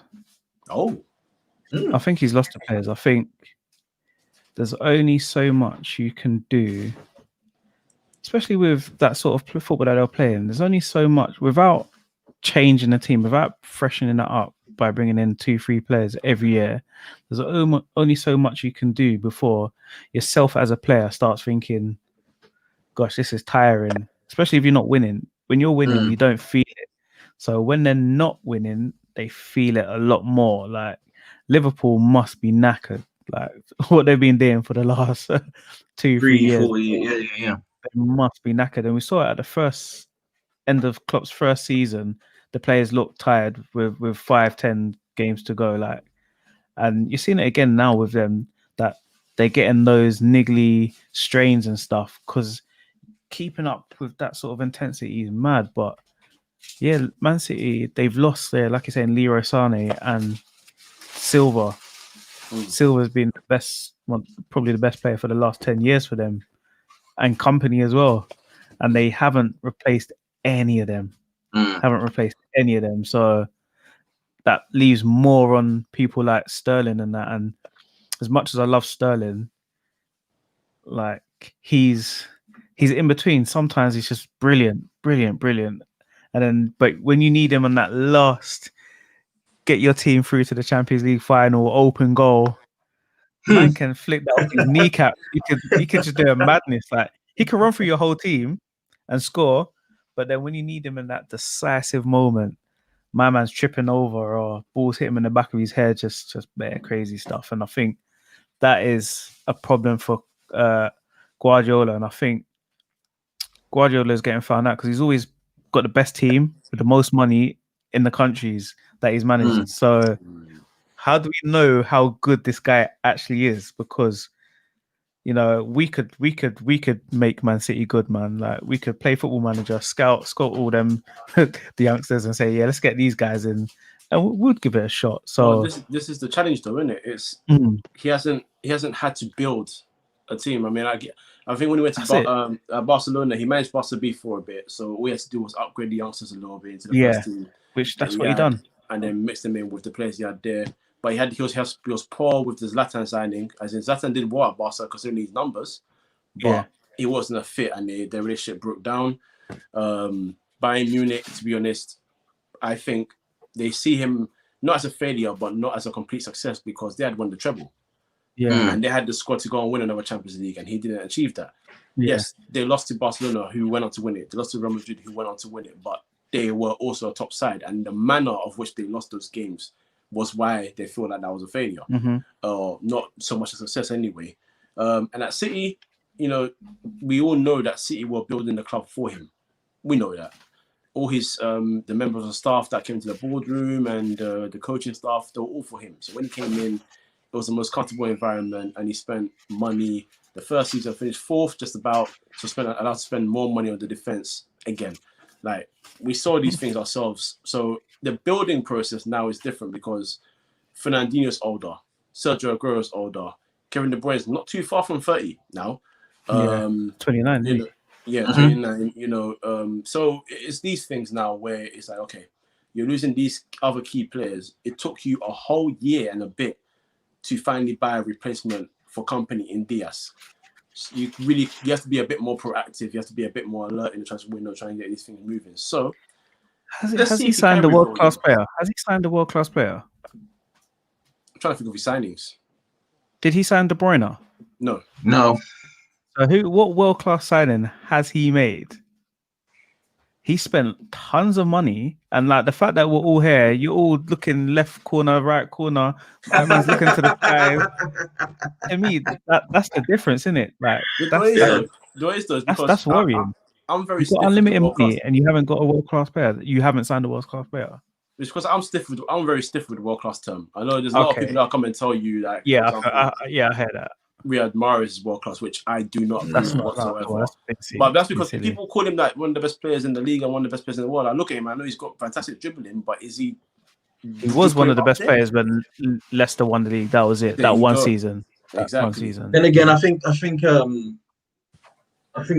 Oh. I think he's lost the players. I think there's only so much you can do, especially with that sort of football that they're playing. There's only so much without changing the team, without freshening it up by bringing in 2-3 players every year. There's only so much you can do before yourself as a player starts thinking, gosh, this is tiring, especially if you're not winning. When you're winning, you don't feel it. So when they're not winning, they feel it a lot more. Like, Liverpool must be knackered. Like, what they've been doing for the last 2-3 years. 4 years. Yeah. They must be knackered. And we saw it at the end of Klopp's first season. The players looked tired with 5-10 games to go. Like, and you're seeing it again now with them, that they're getting those niggly strains and stuff, because keeping up with that sort of intensity is mad. But yeah, Man City, they've lost there, like you're saying, Leroy Sané and Silva. Silva's been the best, probably the best player for the last 10 years for them, and company as well. And they haven't replaced any of them. So that leaves more on people like Sterling and that. And as much as I love Sterling, like, he's in between. Sometimes he's just brilliant. And then, but when you need him on that last, get your team through to the Champions League final, open goal, man can flick that off his kneecap. He could just do a madness. Like, he can run through your whole team and score, but then when you need him in that decisive moment, my man's tripping over or balls hit him in the back of his head, just bare crazy stuff. And I think that is a problem for Guardiola. And I think Guardiola is getting found out because he's always got the best team with the most money in the countries that he's managing. So how do we know how good this guy actually is? Because, you know, we could make Man City good, man. Like, we could play Football Manager, scout all them the youngsters and say, yeah, let's get these guys in, and we'd give it a shot. So this is the challenge, though, isn't it? It's he hasn't had to build a team. I mean, I think when he went to Barcelona, he managed Barca B for a bit. So all he had to do was upgrade the youngsters a little bit into the first team, which that's what he done, and then mix them in with the players he had there. But he was poor with the Zlatan signing, as in Zlatan did well at Barca considering his numbers, but he wasn't a fit, and their relationship broke down. Bayern Munich, to be honest, I think they see him not as a failure, but not as a complete success, because they had won the treble. And they had the squad to go and win another Champions League, and he didn't achieve that. Yes, they lost to Barcelona, who went on to win it. They lost to Real Madrid, who went on to win it, but they were also a top side, and the manner of which they lost those games was why they feel like that was a failure, or not so much a success anyway. And at City, you know, we all know that City were building the club for him. We know that. All his the members of staff that came to the boardroom and the coaching staff, they were all for him. So when he came in, it was the most comfortable environment, and he spent money. The first season finished fourth, just about, so allowed to spend more money on the defense again. Like we saw these things ourselves. So the building process now is different because Fernandinho's older, Sergio Aguero's older, Kevin De Bruyne is not too far from 30 now. 29. You know, yeah, 29. You know, so it's these things now where it's like, okay, you're losing these other key players. It took you a whole year and a bit to finally buy a replacement for company in Diaz. You have to be a bit more proactive. You have to be a bit more alert in the transfer window, trying to get these things moving. So, has he signed a world-class player? Has he signed a world-class player? I'm trying to think of his signings. Did he sign De Bruyne? No. So what world-class signing has he made? He spent tons of money, and like the fact that we're all here, you're all looking left corner, right corner, my man's looking to the sky. To me, that's the difference, isn't it? Like that's worrying. I'm very You've got unlimited money, and you haven't got a world-class player. You haven't signed a world-class player. It's because I'm very stiff with the world-class term. I know there's a lot of people that come and tell you that. Yeah, I heard that. Riyad Mahrez is world class, which I do not agree with whatsoever. That's but that's because people call him like one of the best players in the league and one of the best players in the world. I look at him, I know he's got fantastic dribbling, but is he? He was one of the best players when Leicester won the league. That was it. That one season. Exactly. One season. Then again, I think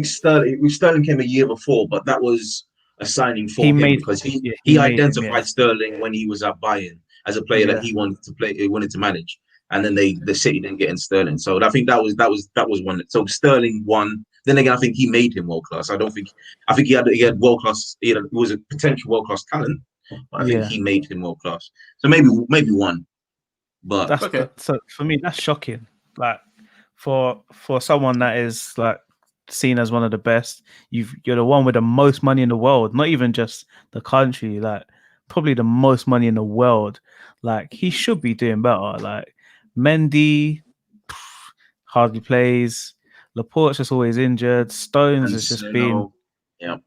Sterling came a year before, but that was a signing for him because he identified Sterling when he was at Bayern as a player that he wanted to manage. And then the City didn't get in Sterling, so I think that was one. So Sterling won. Then again, I think he made him world class. I think he had world class. He was a potential world class talent, but I think he made him world class. So maybe one, but that's okay. So for me, that's shocking. Like for someone that is like seen as one of the best, you're the one with the most money in the world. Not even just the country, like probably the most money in the world. Like he should be doing better. Like. Mendy hardly plays. Laporte's just always injured. Stones has just been.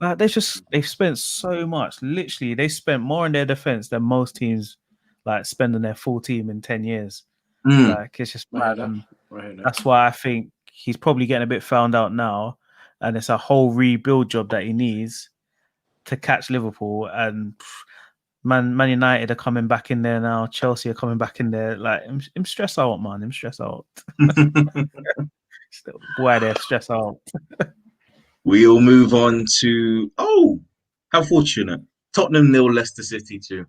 Like they've spent so much. Literally, they spent more in their defense than most teams like spend on their full team in 10 years. Like it's just mad. That's why I think he's probably getting a bit found out now, and it's a whole rebuild job that he needs to catch Liverpool and. Man United are coming back in there now. Chelsea are coming back in there. Like, I'm stressed out, man. I'm stressed out. Why they're stressed out. We'll move on to how fortunate. Tottenham 0 Leicester City 2.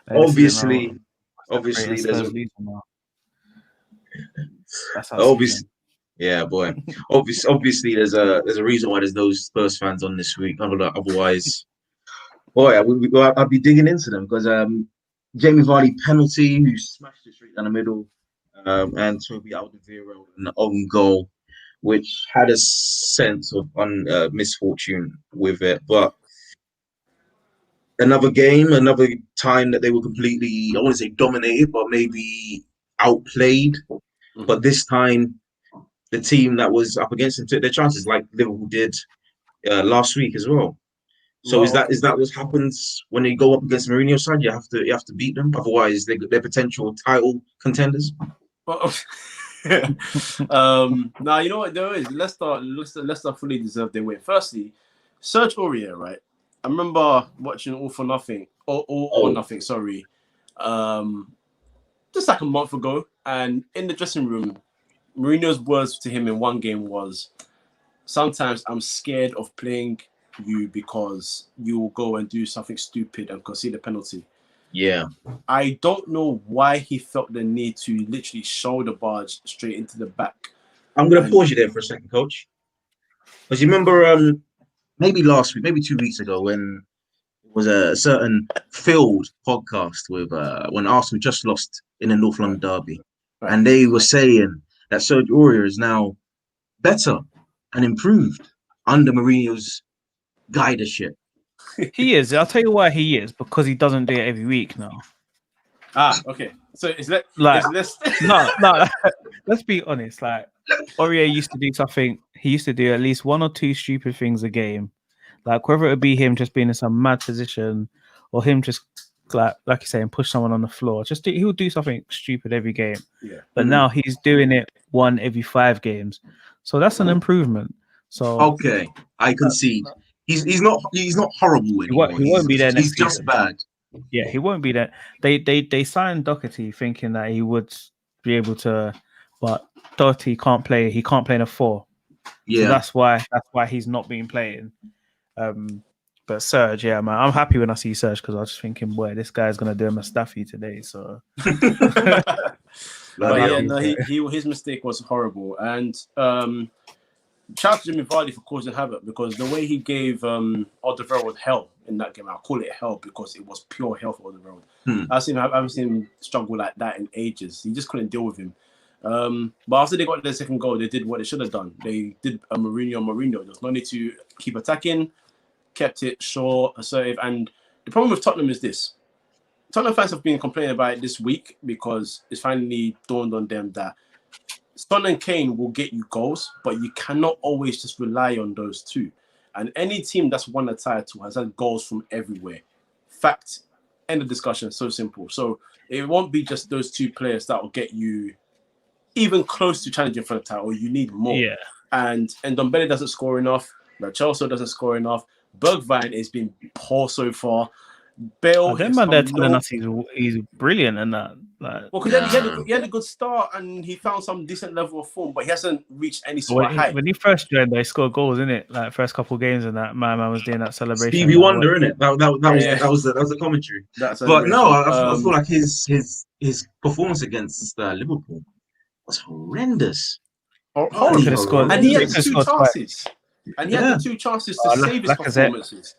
Obviously there's a reason why there's no Spurs fans on this week. Otherwise. Boy, I'd be digging into them because Jamie Vardy penalty, who smashed it straight down the middle, and Toby Alderweireld an own goal, which had a sense of misfortune with it. But another game, another time that they were completely, I wouldn't say dominated, but maybe outplayed. But this time, the team that was up against them took their chances, like Liverpool did last week as well. So is that what happens when they go up against Mourinho's side? You have to beat them, otherwise they're potential title contenders. Now you know what there is. Leicester fully deserve their win. Firstly, Serge Aurier, right? I remember watching All for Nothing or Nothing. Sorry, just like a month ago, and in the dressing room, Mourinho's words to him in one game was, "Sometimes I'm scared of playing you because you will go and do something stupid and concede a penalty." Yeah. I don't know why he felt the need to literally shoulder barge straight into the back. I'm going to pause you there for a second, Coach. Because you remember maybe last week, maybe 2 weeks ago, when it was a certain Field podcast with when Arsenal just lost in the North London derby. Right. And they were saying that Serge Aurier is now better and improved under Mourinho's guidership. He is. I'll tell you why he is, because he doesn't do it every week now. Okay. So is that like no? Let's be honest. Like Aurier used to do something. He used to do at least 1 or 2 stupid things a game. Like whether it would be him just being in some mad position, or him just like you're saying, push someone on the floor. He would do something stupid every game. Yeah. But now he's doing it 1 every 5 games. So that's an improvement. So Okay, I concede. He's not horrible anymore. he won't be there next He's just season. bad. Yeah, he won't be there. They signed Doherty thinking that he would be able to, but Doherty can't play. He can't play in a 4. Yeah. So that's why he's not been playing. But Serge, yeah, man, I'm happy when I see Serge because I was just thinking, boy, this guy's gonna do a Mustafi today. So, but yeah, no, his mistake was horrible, and shout out to Jimmy Vardy for causing havoc because the way he gave Alderweireld hell in that game, I'll call it hell because it was pure hell for Alderweireld. I haven't seen him struggle like that in ages. He just couldn't deal with him. But after they got their second goal, they did what they should have done. They did a Mourinho. There's no need to keep attacking. Kept it short, assertive. And the problem with Tottenham is this. Tottenham fans have been complaining about it this week because it's finally dawned on them that Son and Kane will get you goals, but you cannot always just rely on those two. And any team that's won a title has had goals from everywhere. Fact, end of discussion, so simple. So it won't be just those two players that will get you even close to challenging for the title. You need more. yeah. And Ndombele doesn't score enough. Chelsea doesn't score enough. Bergwijn has been poor so far. Bale, Them man, they're telling us he's brilliant and that. Like, well, because he had a good start and he found some decent level of form, but he hasn't reached any sort of height. When he first joined, they scored goals, innit? Like first couple of games, and that man was doing that celebration. Stevie Wonder, innit? That was the commentary. But no, I feel like his performance against Liverpool was horrendous. And he had 2 chances. And he had the 2 chances to save his performances.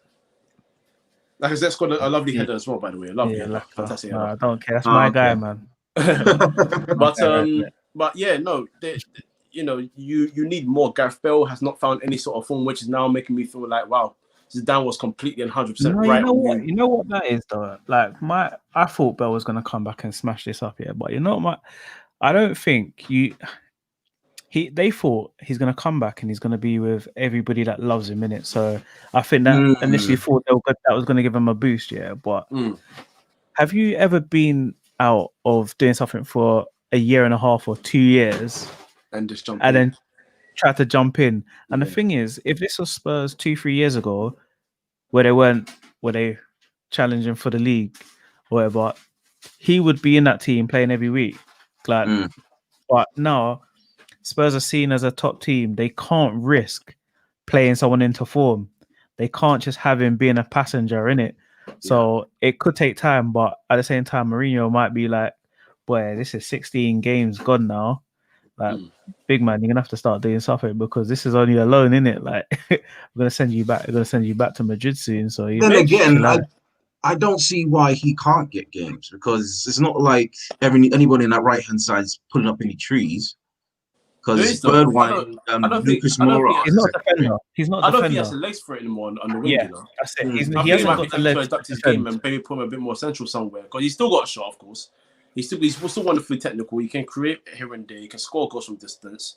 Lacazette scored a lovely header as well, by the way. Fantastic. No, I don't care. That's my guy, man. But yeah, no, you need more. Gareth Bale has not found any sort of form, which is now making me feel like, wow, Zidane was completely and 100% right. You know what that is, though. Like I thought Bale was gonna come back and smash this up here, but you know what? I don't think they thought he's going to come back and he's going to be with everybody that loves him in it. So I think that initially thought that was going to give him a boost, yeah. But have you ever been out of doing something for a year and a half or 2 years and just jump and then try to jump in? And the thing is, if this was Spurs 2-3 years ago, where they challenging for the league or whatever, he would be in that team playing every week. Like, but now Spurs are seen as a top team. They can't risk playing someone into form. They can't just have him being a passenger in it. So it could take time, but at the same time, Mourinho might be like, boy, this is 16 games gone now. Like, big man, you're gonna have to start doing something because this is only a loan, innit? Like, we're gonna send you back to Madrid soon. So then again, I don't see why he can't get games because it's not like anybody in that right hand side is pulling up any trees. Because Bergwijn, Lucas Moura, he's not a defender. He's not. I don't think he has the legs for it anymore on the wing. Yeah, you know? that's it. He hasn't got the legs to adapt his game and maybe put him a bit more central somewhere. Because he's still got a shot, of course. He's still wonderfully technical. He can create here and there. He can score goals from distance.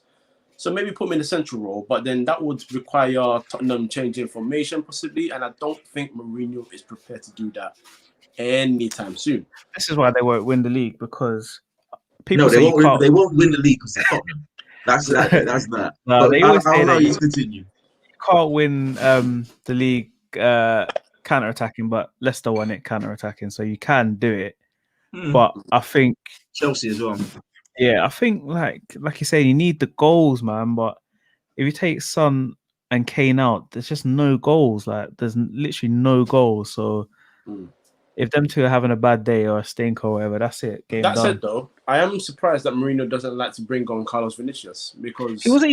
So maybe put him in the central role, but then that would require Tottenham changing formation possibly, and I don't think Mourinho is prepared to do that anytime soon. This is why they won't win the league because people they won't win the league because they're Tottenham. That's that. No, they always say that you continue. You can't win the league counter-attacking, but Leicester won it counter-attacking, so you can do it. But I think Chelsea as well. Yeah, I think like you say, you need the goals, man. But if you take Son and Kane out, there's just no goals. Like there's literally no goals. So if them two are having a bad day or a stink or whatever, that's it. Game done. That said, though, I am surprised that Mourinho doesn't like to bring on Carlos Vinicius because he wasn't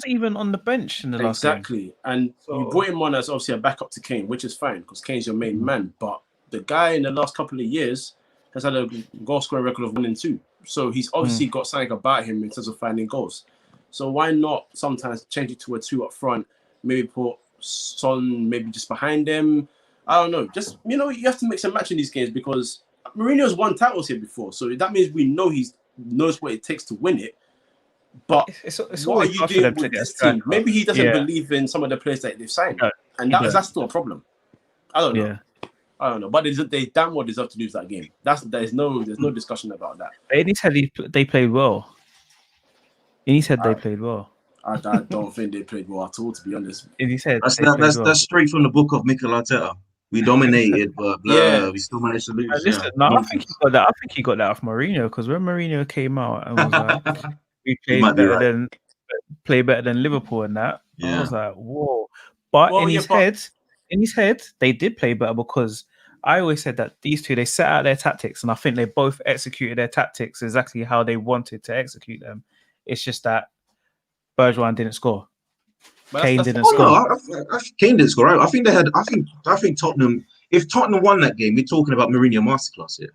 even on the bench in the last game. Exactly, and you brought him on as obviously a backup to Kane, which is fine because Kane's your main man. But the guy in the last couple of years has had a goal scoring record of 1 and 2. So he's obviously got something about him in terms of finding goals. So why not sometimes change it to a 2 up front? Maybe put Son maybe just behind him. I don't know. Just, you have to mix and match in these games because Mourinho's won titles here before. So that means we know he knows what it takes to win it. But it's what are you doing with this team? Maybe he doesn't believe in some of the players that they've signed. And that's still a problem. I don't know. I don't know, but they damn well deserve to lose that game. There's no discussion about that. And he said they played well. And he said they played well. I don't think they played well at all, to be honest. In his head, That's straight from the book of Mikel Arteta. We dominated, but we still managed to lose. Listen, no, I think he got that. I think he got that off Mourinho, because when Mourinho came out and was like, "We played better than Liverpool," and that, I was like, "Whoa!" But in his head, they did play better, because I always said that these two, they set out their tactics, and I think they both executed their tactics exactly how they wanted to execute them. It's just that Bergwijn didn't score. Kane didn't score. No, Kane didn't score. I think they had. I think Tottenham. If Tottenham won that game, we're talking about Mourinho masterclass here.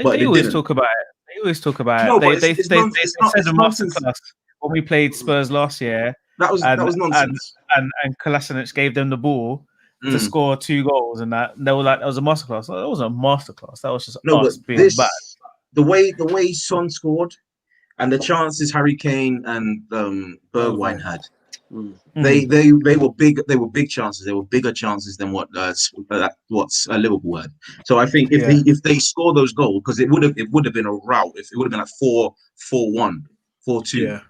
But they always talk about it. They always talk about it. They said the masterclass when we played Spurs last year. That was nonsense. And Kolasinac gave them the ball to score 2 goals, and that they were like, that was a masterclass. That wasn't a masterclass. That was just us being bad. The way Son scored and the chances Harry Kane and Bergwijn had. They were big. They were big chances. They were bigger chances than what Liverpool had. So I think if they score those goals, because it would have been a rout. If it would have been like 4-1, 4-2. Yeah.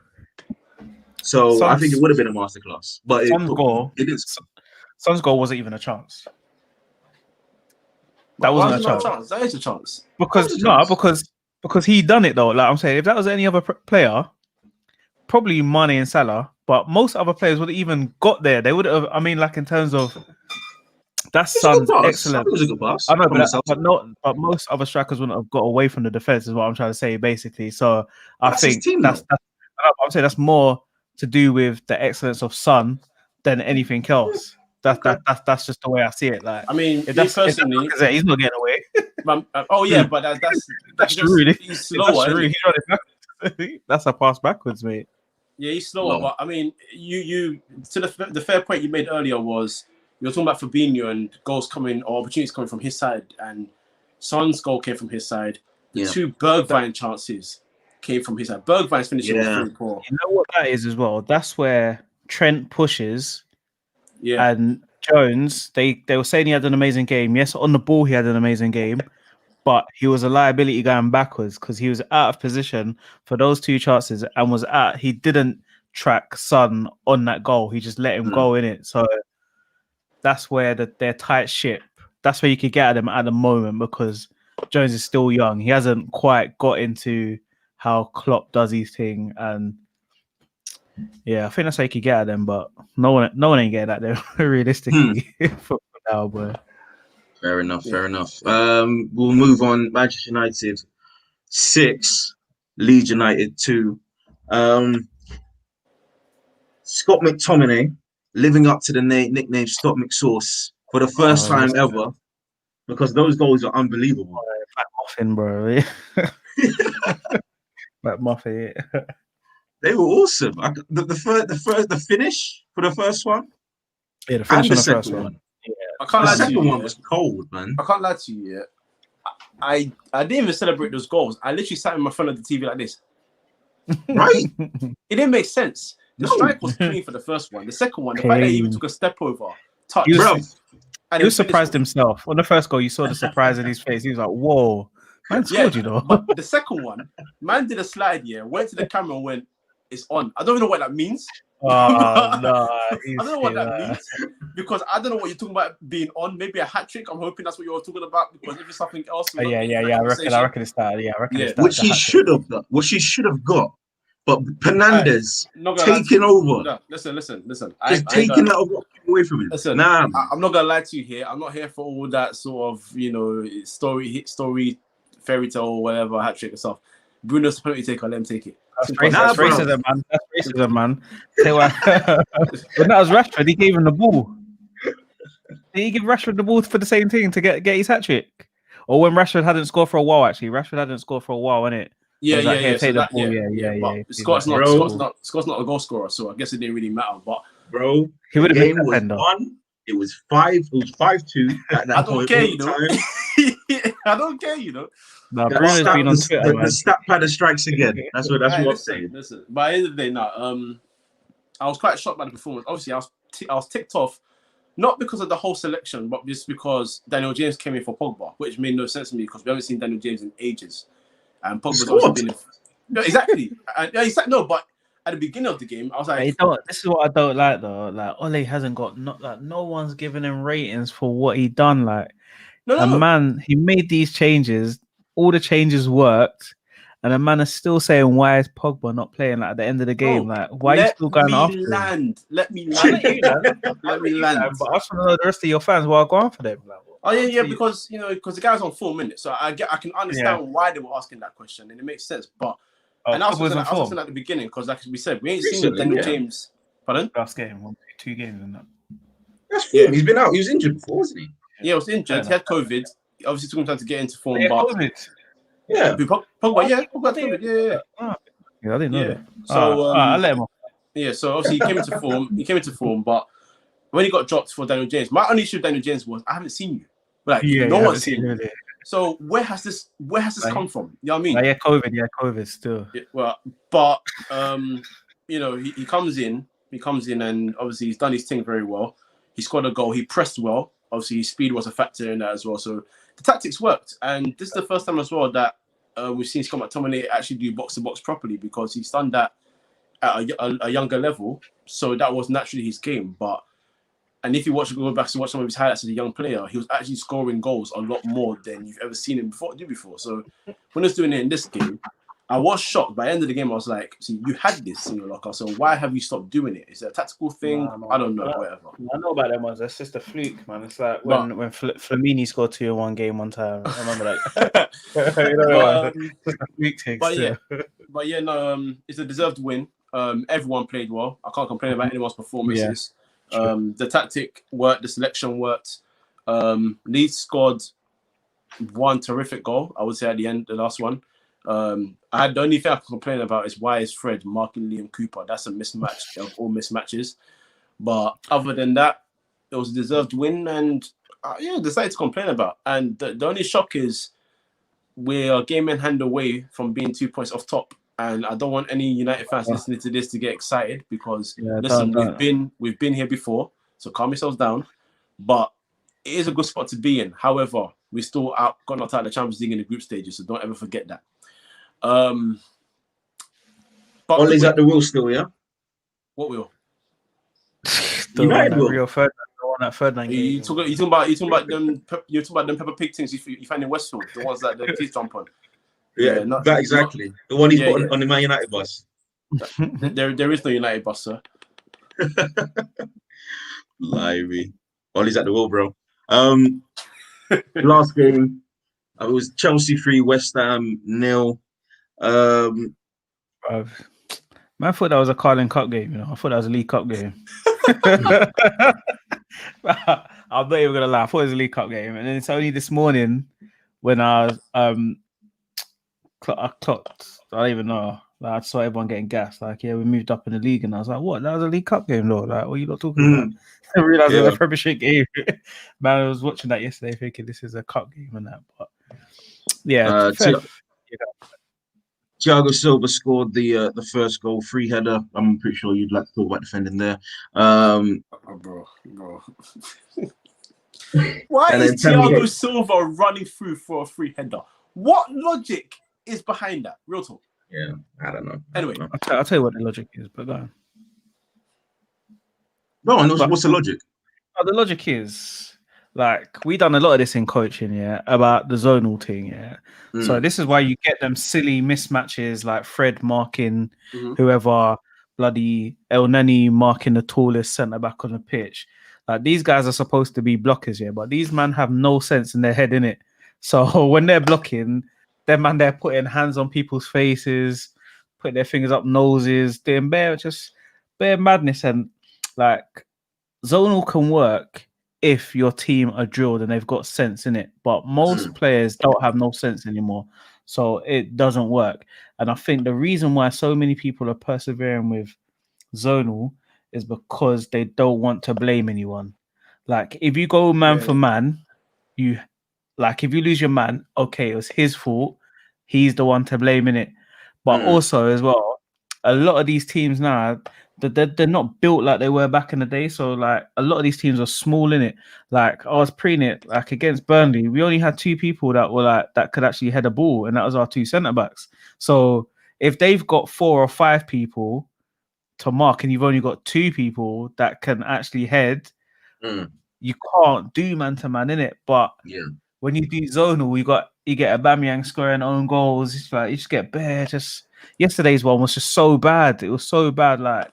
So I think it would have been a masterclass. But Son's goal wasn't even a chance. That wasn't a chance. That is a chance. Because he done it though. Like I'm saying, if that was any other player, probably Mane and Salah. But most other players would have even got there. They would have. I mean, like in terms of that's Son's excellent. It was a good pass. I know, but most other strikers wouldn't have got away from the defense. Is what I'm trying to say, basically. So I think I'm saying that's more to do with the excellence of Son than anything else. That's just the way I see it. Like, I mean, personally, he's not getting away. But that's true. He's slower. That's true. He's running backwards. That's a pass backwards, mate. Yeah, he's slower, but I mean, you to the fair point you made earlier was you're talking about Fabinho and goals coming or opportunities coming from his side, and Son's goal came from his side. The 2 Bergwijn chances came from his side. Bergwijn's finishing was very poor. You know what that is as well? That's where Trent pushes, and Jones. They were saying he had an amazing game. Yes, on the ball he had an amazing game. But he was a liability going backwards because he was out of position for those 2 chances and he didn't track Son on that goal. He just let him go in it. So that's where they're tight ship. That's where you could get at them at the moment because Jones is still young. He hasn't quite got into how Klopp does his thing. And I think that's how you could get at them. But no one ain't getting at them realistically for now, but. Fair enough. We'll move on. Manchester United 6, Leeds United 2. Scott McTominay living up to the nickname Scott McSauce for the first time ever, because those goals are unbelievable. Black Muffin, bro. Black Muffin. They were awesome. The finish for the first one. Yeah, the finish on the first one. The second one was cold, man. I can't lie to you. I didn't even celebrate those goals. I literally sat in my front of the TV like this. Right? It didn't make sense. The strike was clean for the first one. The second one, the fact that he even took a step over, touch. He was surprised himself. On the first goal, you saw the surprise in his face. He was like, "Whoa, man scored, you know." But the second one, man did a slide, went to the camera and went, "It's on." I don't even know what that means. No, I don't know what that means because I don't know what you're talking about being on. Maybe a hat trick. I'm hoping that's what you're talking about because if it's something else, I reckon it's that. Which he should have got. What she should have got. But Fernandes taking over. No, listen. Just taking that away from him. Listen, I'm not gonna lie to you here. I'm not here for all that sort of story, fairy tale or whatever hat trick and stuff. Bruno's penalty taker. Let him take it. That's racism, man. That's racism, man. When that was Rashford, he gave him the ball. Did he give Rashford the ball for the same thing to get his hat trick? Or when Rashford hadn't scored for a while, actually. Rashford hadn't scored for a while, innit? Scott's not a goal scorer, so I guess it didn't really matter. But bro, he would have been was on. It was 5-2 at that point. I don't care, you know. No, Bruno's been on Twitter, the stat pad strikes again. That's what I'm saying. Listen. By the end of the day, I was quite shocked by the performance. Obviously, I was ticked off, not because of the whole selection, but just because Daniel James came in for Pogba, which made no sense to me because we haven't seen Daniel James in ages, and Pogba's obviously been. No, exactly. But at the beginning of the game, I was like, this is what I don't like though. Like Ole hasn't got no one's giving him ratings for what he done. Like man, he made these changes. All the changes worked, and a man is still saying, "Why is Pogba not playing?" Like at the end of the game, like why are you still going after him? Let me land. Let me land. But I just want to know the rest of your fans why are going for them. Like, because the guy's on 4 minutes, so I can understand why they were asking that question, and it makes sense. But and I was saying at the beginning because, like we said, we ain't seen Daniel James. Pardon? Last game, 2 games and that. That's form. He's been out. He was injured before, wasn't he? Yeah, he was injured. He had COVID. Obviously, took him time to get into form. But COVID. Yeah. Pogba had COVID. Yeah. I didn't know that. So I let him off. Yeah, so obviously he came into form, but when he got dropped for Daniel James, my only issue with Daniel James was I haven't seen you. Like no one's seen you. So where has this come from? You know what I mean? Yeah, COVID still. Yeah, well, but he comes in, and obviously he's done his thing very well. He scored a goal. He pressed well. Obviously, his speed was a factor in that as well. So the tactics worked, and this is the first time as well that we've seen Scott McTominay actually do box to box properly because he's done that at a younger level. So that was naturally his game. And if you go back and watch some of his highlights as a young player, he was actually scoring goals a lot more than you've ever seen him do before. So when he was doing it in this game, I was shocked. By the end of the game, I was like, "See, you had this in your locker. So why have you stopped doing it? Is it a tactical thing? I don't know. Whatever." I know about them ones. That's just a fluke, man. It's like when Flamini scored 2 in one game one time. I remember that. Just a fluke thing. It's a deserved win. Everyone played well. I can't complain about anyone's performances. The tactic worked. The selection worked. Leeds scored one terrific goal. I would say at the end, the last one. The only thing I can complain about is why is Fred marking Liam Cooper? That's a mismatch of all mismatches. But other than that, it was a deserved win, and decided to complain about. And the only shock is we are game in hand away from being 2 points off top. And I don't want any United fans listening to this to get excited because we've been here before, so calm yourselves down. But it is a good spot to be in. However, we still got knocked out of the Champions League in the group stages, so don't ever forget that. But Ollie's at the wheel still, yeah? What wheel? United wheel. Real Ferdinand, that Ferdinand game. You talking about them Peppa Pig things you find in Westfield, the ones that the kids jump on. Yeah, exactly. The one he's put on the Man United bus. There is no United bus, sir. Lively. Ollie's at the wheel, bro. Last game, it was Chelsea 3, West Ham 0. Man, I thought that was a Carling Cup game. I thought that was a League Cup game. I'm not even gonna lie. I thought it was a League Cup game, and then it's only this morning when I was I clocked. I don't even know. Like, I saw everyone getting gassed. Like, we moved up in the league, and I was like, "What? That was a League Cup game, though. Like, what are you not talking about?" I realized it was a Premiership game. Man, I was watching that yesterday, thinking this is a cup game and that. But Thiago Silva scored the first goal, free header. I'm pretty sure you'd like to talk about defending there. Bro. Why is Thiago Silva running through for a free header? What logic is behind that? Real talk. Yeah, I don't know. Anyway, I'll tell you what the logic is, but go on. No, what's the logic? The logic is, like, we done a lot of this in coaching, about the zonal thing, So this is why you get them silly mismatches, like Fred marking whoever, bloody El Neni marking the tallest centre back on the pitch. Like, these guys are supposed to be blockers, but these men have no sense in their head, innit? So when they're blocking, they're putting hands on people's faces, putting their fingers up noses, doing bare madness. And like, zonal can work if your team are drilled and they've got sense in it, but most players don't have no sense anymore, so it doesn't work. And I think the reason why so many people are persevering with zonal is because they don't want to blame anyone. Like, if you go man for man, if you lose your man, okay, it was his fault. He's the one to blame in it. But also as well, a lot of these teams now, they're not built like they were back in the day. So like, a lot of these teams are small in it. Like, I was preying it, like, against Burnley, we only had 2 people that were like that could actually head a ball, and that was our 2 centre backs. So if they've got 4 or 5 people to mark, and you've only got 2 people that can actually head. Mm. You can't do man to man in it, but Yeah. when you do zonal, you get Aubameyang scoring own goals. It's like you just get bare. Just yesterday's one was just so bad. It was so bad. Like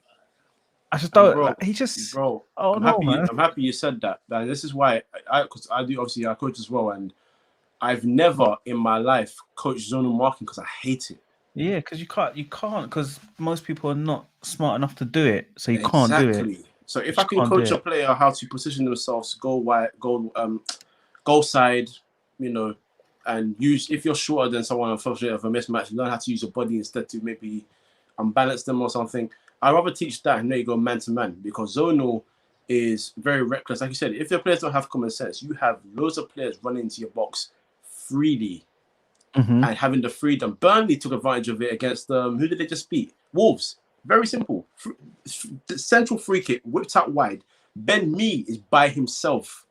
I just don't. Bro, Like, he just. bro. Oh I'm no, happy. man. I'm happy you said that. This is why because I do obviously I coach as well, and I've never in my life coached zonal marking because I hate it. Yeah, because you can't because most people are not smart enough to do it, so you can't do it. So if I can coach a player how to position themselves, go wide, goal side, and use if you're shorter than someone unfortunately of a mismatch, learn how to use your body instead to maybe unbalance them or something. I'd rather teach that and then you go man to man because zonal is very reckless. Like you said, if your players don't have common sense, you have loads of players running into your box freely. Mm-hmm. And having the freedom. Burnley took advantage of it against who did they just beat? Wolves. Very simple. The central free kick whipped out wide. Ben Mee is by himself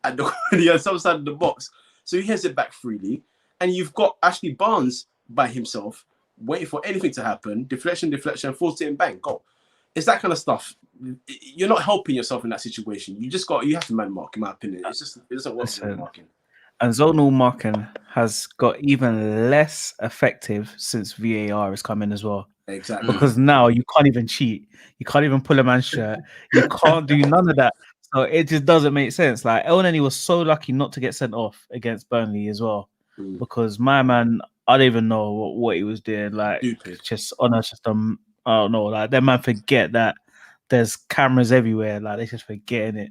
at the other side of the box, so he heads it back freely. And you've got Ashley Barnes by himself, waiting for anything to happen. Deflection, force it and bang, goal. It's that kind of stuff. You're not helping yourself in that situation. You have to man mark, in my opinion. It doesn't work for marking. And zonal marking has got even less effective since VAR has come in as well. Exactly. Because now you can't even cheat. You can't even pull a man's shirt. You can't do none of that. So it just doesn't make sense. Like Elneny was so lucky not to get sent off against Burnley as well. Because my man, I don't even know what he was doing. Like just on a system, I don't know. Like that man forget that there's cameras everywhere. Like they just forgetting it.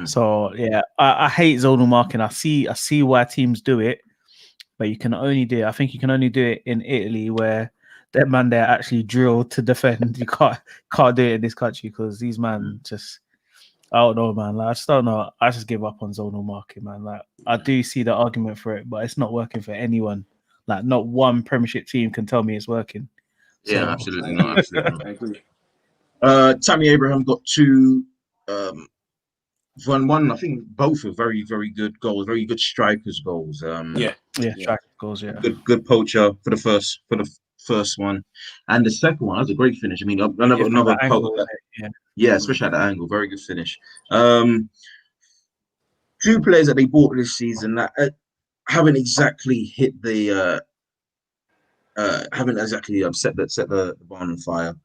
So yeah, I hate zonal marking. I see why teams do it, but you can only do it. I think you can only do it in Italy where that man they're actually drilled to defend. You can't do it in this country because these man just I don't know, man. Like I just don't know. I just give up on zonal marking, man. Like I do see the argument for it, but it's not working for anyone. Like not one Premiership team can tell me it's working. Yeah, So, absolutely not. Absolutely not. I agree. Tammy Abraham got 2. One, I think both are very, very good goals, very good strikers' goals. strikers goals. Yeah, good poacher for the first one, and the second one. That was a great finish. I mean, another angle, especially at the angle, very good finish. 2 players that they bought this season that haven't exactly hit the haven't exactly set the barn on fire.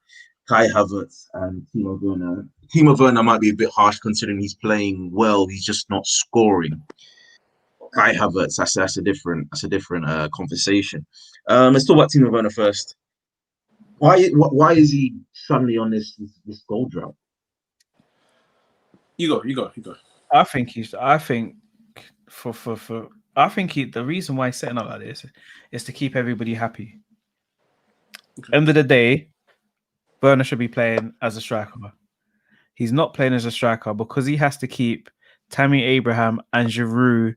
Kai Havertz and Timo Werner. Timo Werner might be a bit harsh considering he's playing well. He's just not scoring. Kai Havertz, that's a different conversation. Let's talk about Timo Werner first. Why is he suddenly on this goal drought? You go. I think the reason why he's setting up like this is to keep everybody happy. Okay. End of the day, Werner should be playing as a striker. He's not playing as a striker because he has to keep Tammy Abraham and Giroud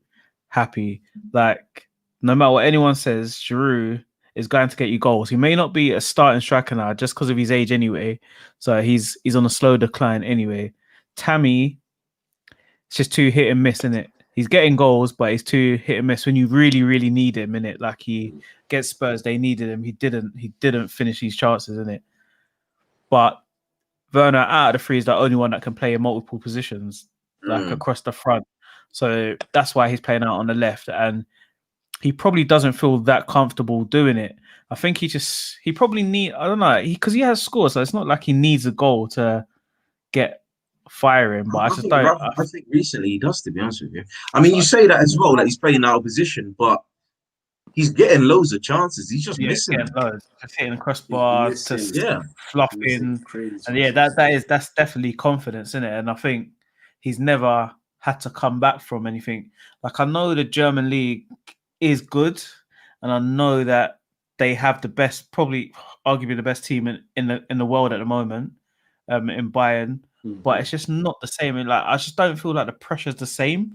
happy. Like, no matter what anyone says, Giroud is going to get you goals. He may not be a starting striker now just because of his age anyway. So he's on a slow decline anyway. Tammy, it's just too hit and miss, isn't it? He's getting goals, but it's too hit and miss when you really, really need him, innit? Like he gets Spurs, they needed him. He didn't finish these chances, innit? But Werner out of the 3 is the only one that can play in multiple positions, like across the front. So that's why he's playing out on the left, and he probably doesn't feel that comfortable doing it. I think he probably I don't know, because he has scored, so it's not like he needs a goal to get firing. But I think recently he does, to be honest with you. I mean, you say that as well, that he's playing out of position, but he's getting loads of chances. He's just missing. Loads. Just hitting the crossbar, fluffing. And that's definitely confidence, isn't it? And I think he's never had to come back from anything. Like, I know the German league is good, and I know that they have the best, probably arguably the best team in the world at the moment, in Bayern. But it's just not the same. Like, I just don't feel like the pressure's the same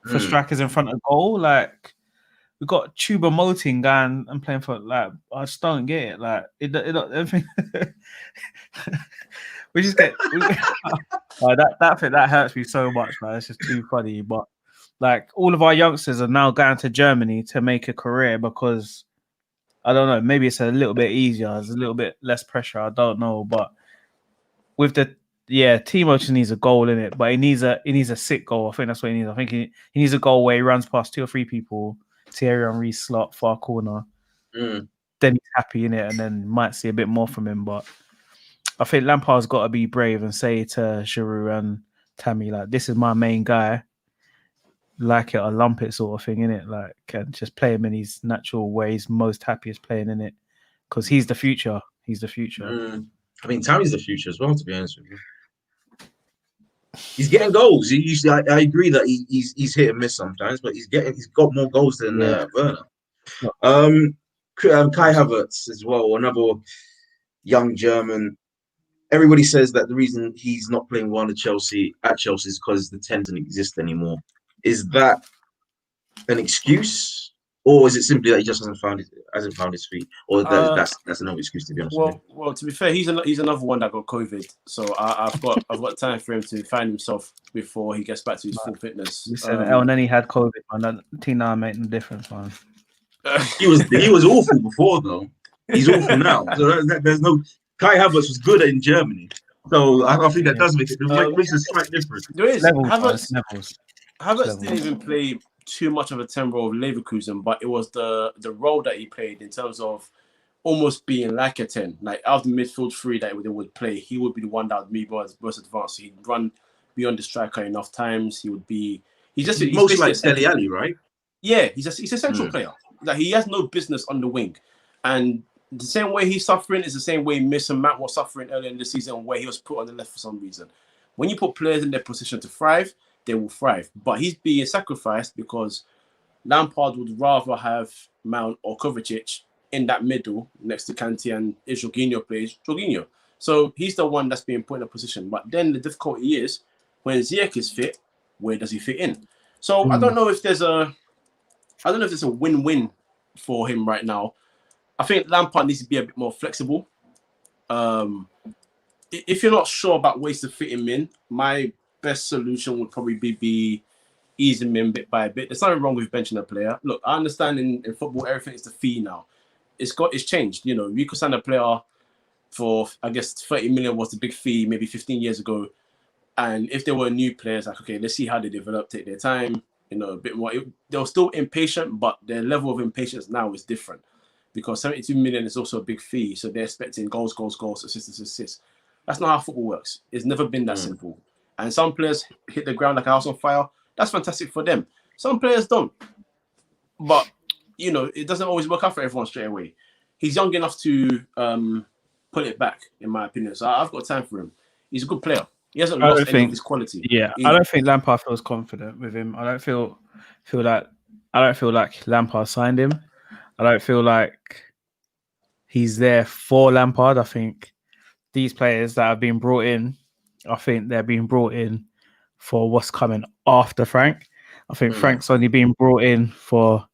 for strikers in front of goal. Like, we got Chuba Moting going and playing for, like, I just don't get it. Like, everything. we just get that hurts me so much, man. It's just too funny. But like, all of our youngsters are now going to Germany to make a career because I don't know. Maybe it's a little bit easier. There's a little bit less pressure. I don't know, but with the Timo just needs a goal in it, but he needs a sick goal. I think that's what he needs. I think he needs a goal where he runs past 2 or 3 people, Thierry Henry slot, far corner. Then he's happy in it, and then might see a bit more from him. But I think Lampard's got to be brave and say to Giroud and Tammy, like, this is my main guy. Like it or lump it sort of thing, innit? Like, and just play him in his natural ways, most happiest playing in it. Because he's the future. He's the future. I mean, Tammy's the future as well, to be honest with you. He's getting goals. I agree that he's hit and miss sometimes, but he's got more goals than Werner. Kai Havertz as well, another young German. Everybody says that the reason he's not playing well at Chelsea is because the 10 doesn't exist anymore. Is that an excuse, or is it simply that he just hasn't found his feet, or that's another excuse, to be honest? Well, to be fair, he's another one that got COVID, so I've got time for him to find himself before he gets back to his full fitness. Listen, and then he had COVID, man. That team now made no difference, man. He was awful before, though. He's awful now. So there's no. Kai Havertz was good in Germany, so I think that does make a slight difference. There is Levels. Havertz didn't even play too much of a 10 role of Leverkusen, but it was the role that he played in terms of almost being like a 10. Like out of the midfield 3 that they would play, he would be the one that would be most advanced. He'd run beyond the striker enough times. He's mostly like Dele Alli, right? Yeah, he's a central player. Like he has no business on the wing. And the same way he's suffering is the same way Mason Mount was suffering earlier in the season, where he was put on the left for some reason. When you put players in their position to thrive, they will thrive. But he's being sacrificed because Lampard would rather have Mount or Kovacic in that middle next to Kanté, and if Jorginho plays, Jorginho. So he's the one that's being put in a position. But then the difficulty is when Ziyech is fit, where does he fit in? So I don't know if there's a win-win for him right now. I think Lampard needs to be a bit more flexible. If you're not sure about ways to fit him in, my best solution would probably be easing him in bit by bit. There's nothing wrong with benching a player. Look, I understand in football everything is the fee now. It's changed. You know, you could sign a player for, I guess, 30 million was the big fee maybe 15 years ago. And if there were new players, like, okay, let's see how they develop, take their time, you know, a bit more. They were still impatient, but their level of impatience now is different because 72 million is also a big fee. So they're expecting goals, assists. That's not how football works. It's never been that simple. And some players hit the ground like a house on fire. That's fantastic for them. Some players don't. But, you know, it doesn't always work out for everyone straight away. He's young enough to pull it back, in my opinion. So I've got time for him. He's a good player. He hasn't lost any of his quality. Yeah, I don't think Lampard feels confident with him. I don't feel like Lampard signed him. I don't feel like he's there for Lampard. I think these players that have been brought in, I think they're being brought in for what's coming after Frank. I think Frank's only been brought in for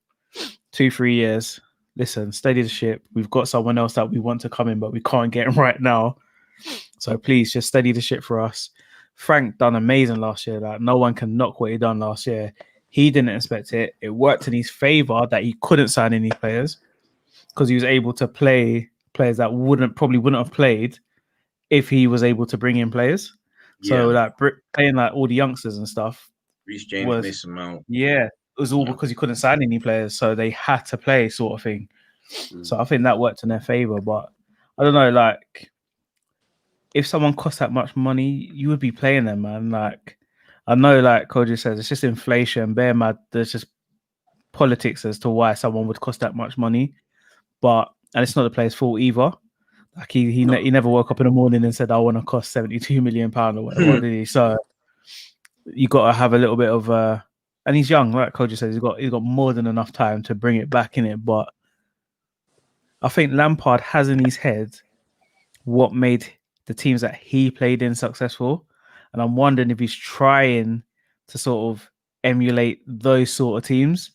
2-3 years. Listen, steady the ship. We've got someone else that we want to come in, but we can't get him right now. So please just steady the ship for us. Frank done amazing last year. Like, no one can knock what he done last year. He didn't expect it. It worked in his favor that he couldn't sign any players because he was able to play players that probably wouldn't have played if he was able to bring in players. So like playing like all the youngsters and stuff. Reece James, Mason Mount. Yeah, it was all because he couldn't sign any players, so they had to play, sort of thing. So I think that worked in their favor. But I don't know, like, if someone costs that much money, you would be playing them, man. Like, I know, like Koji says, it's just inflation, bear mad. There's just politics as to why someone would cost that much money, and it's not the player's fault either. Like he never woke up in the morning and said, "I want to cost £72 million" or whatever, did he? So you got to have a little bit of and he's young, like Koji says, he's got more than enough time to bring it back in it. But I think Lampard has in his head what made the teams that he played in successful, and I'm wondering if he's trying to sort of emulate those sort of teams.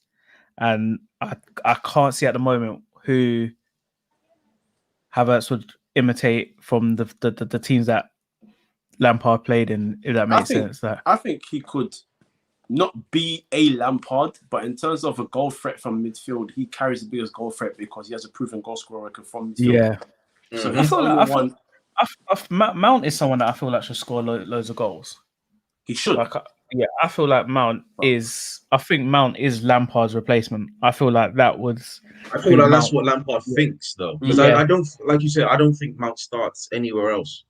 And I can't see at the moment who Havertz would imitate from the teams that Lampard played in, if that makes sense. I think he could not be a Lampard, but in terms of a goal threat from midfield, he carries the biggest goal threat because he has a proven goal scorer record from midfield. Yeah. So he's the only one. Mount is someone that I feel like should score loads of goals. He should. Like, yeah, I feel like Mount is. I think Mount is Lampard's replacement. I feel like that was. I feel like that's what Lampard thinks, though, because I don't, like you said, I don't think Mount starts anywhere else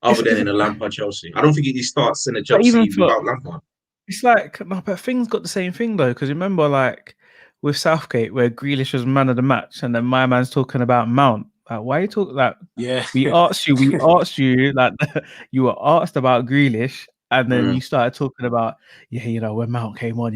other than in a Lampard Chelsea. I don't think he starts in a Chelsea without Lampard. It's like, no, but things got the same thing though, because remember, like with Southgate, where Grealish was man of the match, and then my man's talking about Mount. Like, why are you talking? Like, we asked you, like, you were asked about Grealish, and then you started talking about, when Mount came on,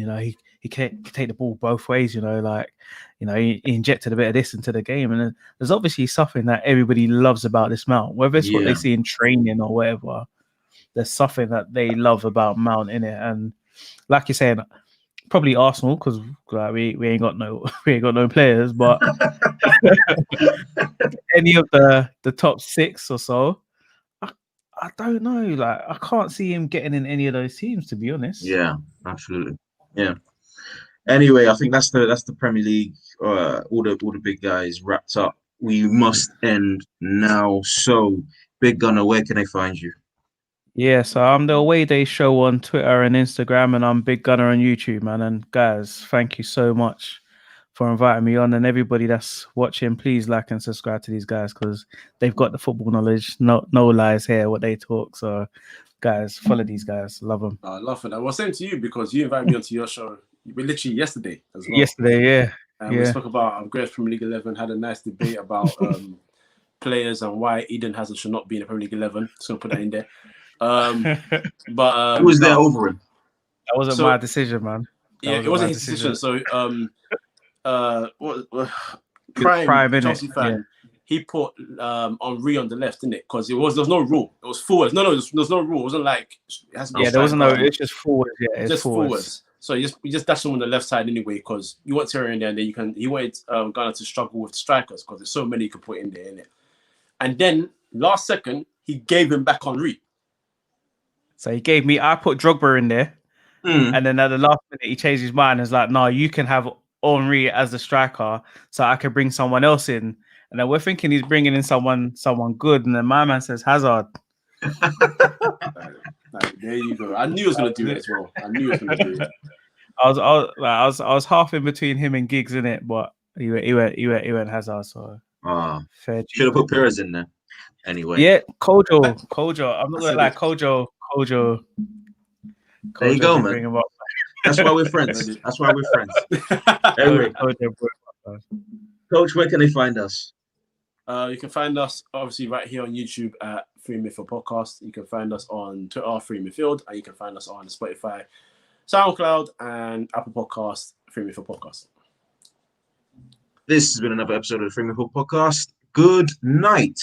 he can take the ball both ways, like, he injected a bit of this into the game, and there's obviously something that everybody loves about this Mount, whether it's what they see in training or whatever. There's something that they love about Mount in it, and like you're saying, probably Arsenal because we ain't got no players, but any of the top 6 or so, I don't know. Like, I can't see him getting in any of those teams, to be honest. Yeah, absolutely. Yeah. Anyway, I think that's the Premier League. All the big guys wrapped up. We must end now. So, Big Gunner, where can they find you? Yeah, so I'm the Away Day Show on Twitter and Instagram, and I'm Big Gunner on YouTube, man. And guys, thank you so much for inviting me on. And everybody that's watching, please like and subscribe to these guys because they've got the football knowledge. No lies here, what they talk. So, guys, follow these guys. Love them. I love it. I was saying to you because you invited me onto your show literally yesterday as well. Yesterday, yeah. And we spoke about greatest Premier League 11, had a nice debate about players and why Eden Hazard should not be in the Premier League 11. So put that in there. But who was there over him? That wasn't my decision, man. It wasn't his decision. So Prime Chelsea fan, he put Henry on the left, didn't it? Because there's no rule. It was forwards. No, there's no rule. It wasn't like it has to be there wasn't no. It's just forwards. Yeah, it's just forwards. So you just dash him on the left side anyway, because you want Terry in there, and then he wanted Ghana to struggle with strikers because there's so many you could put in there, innit? And then last second he gave him back Henry. So I put Drogba in there, and then at the last minute he changed his mind and was like, "No, you can have Henry as the striker, so I can bring someone else in." And then we're thinking he's bringing in someone good, and then my man says Hazard. There you go. I knew he was gonna do it as well. I knew he was gonna do it. I was half in between him and Giggs in it, but he went Hazard. So fair. Should have put Perez in there. Anyway, yeah, Kojo. I'm not gonna lie, Kojo. There you go, man. That's why we're friends. Anyway, Coach, where can they find us? You can find us obviously right here on YouTube at 3inMidfield Podcast. You can find us on Twitter, 3inMidfield, and you can find us on Spotify, SoundCloud, and Apple Podcasts, 3inMidfield Podcast. This has been another episode of the 3inMidfield Podcast. Good night.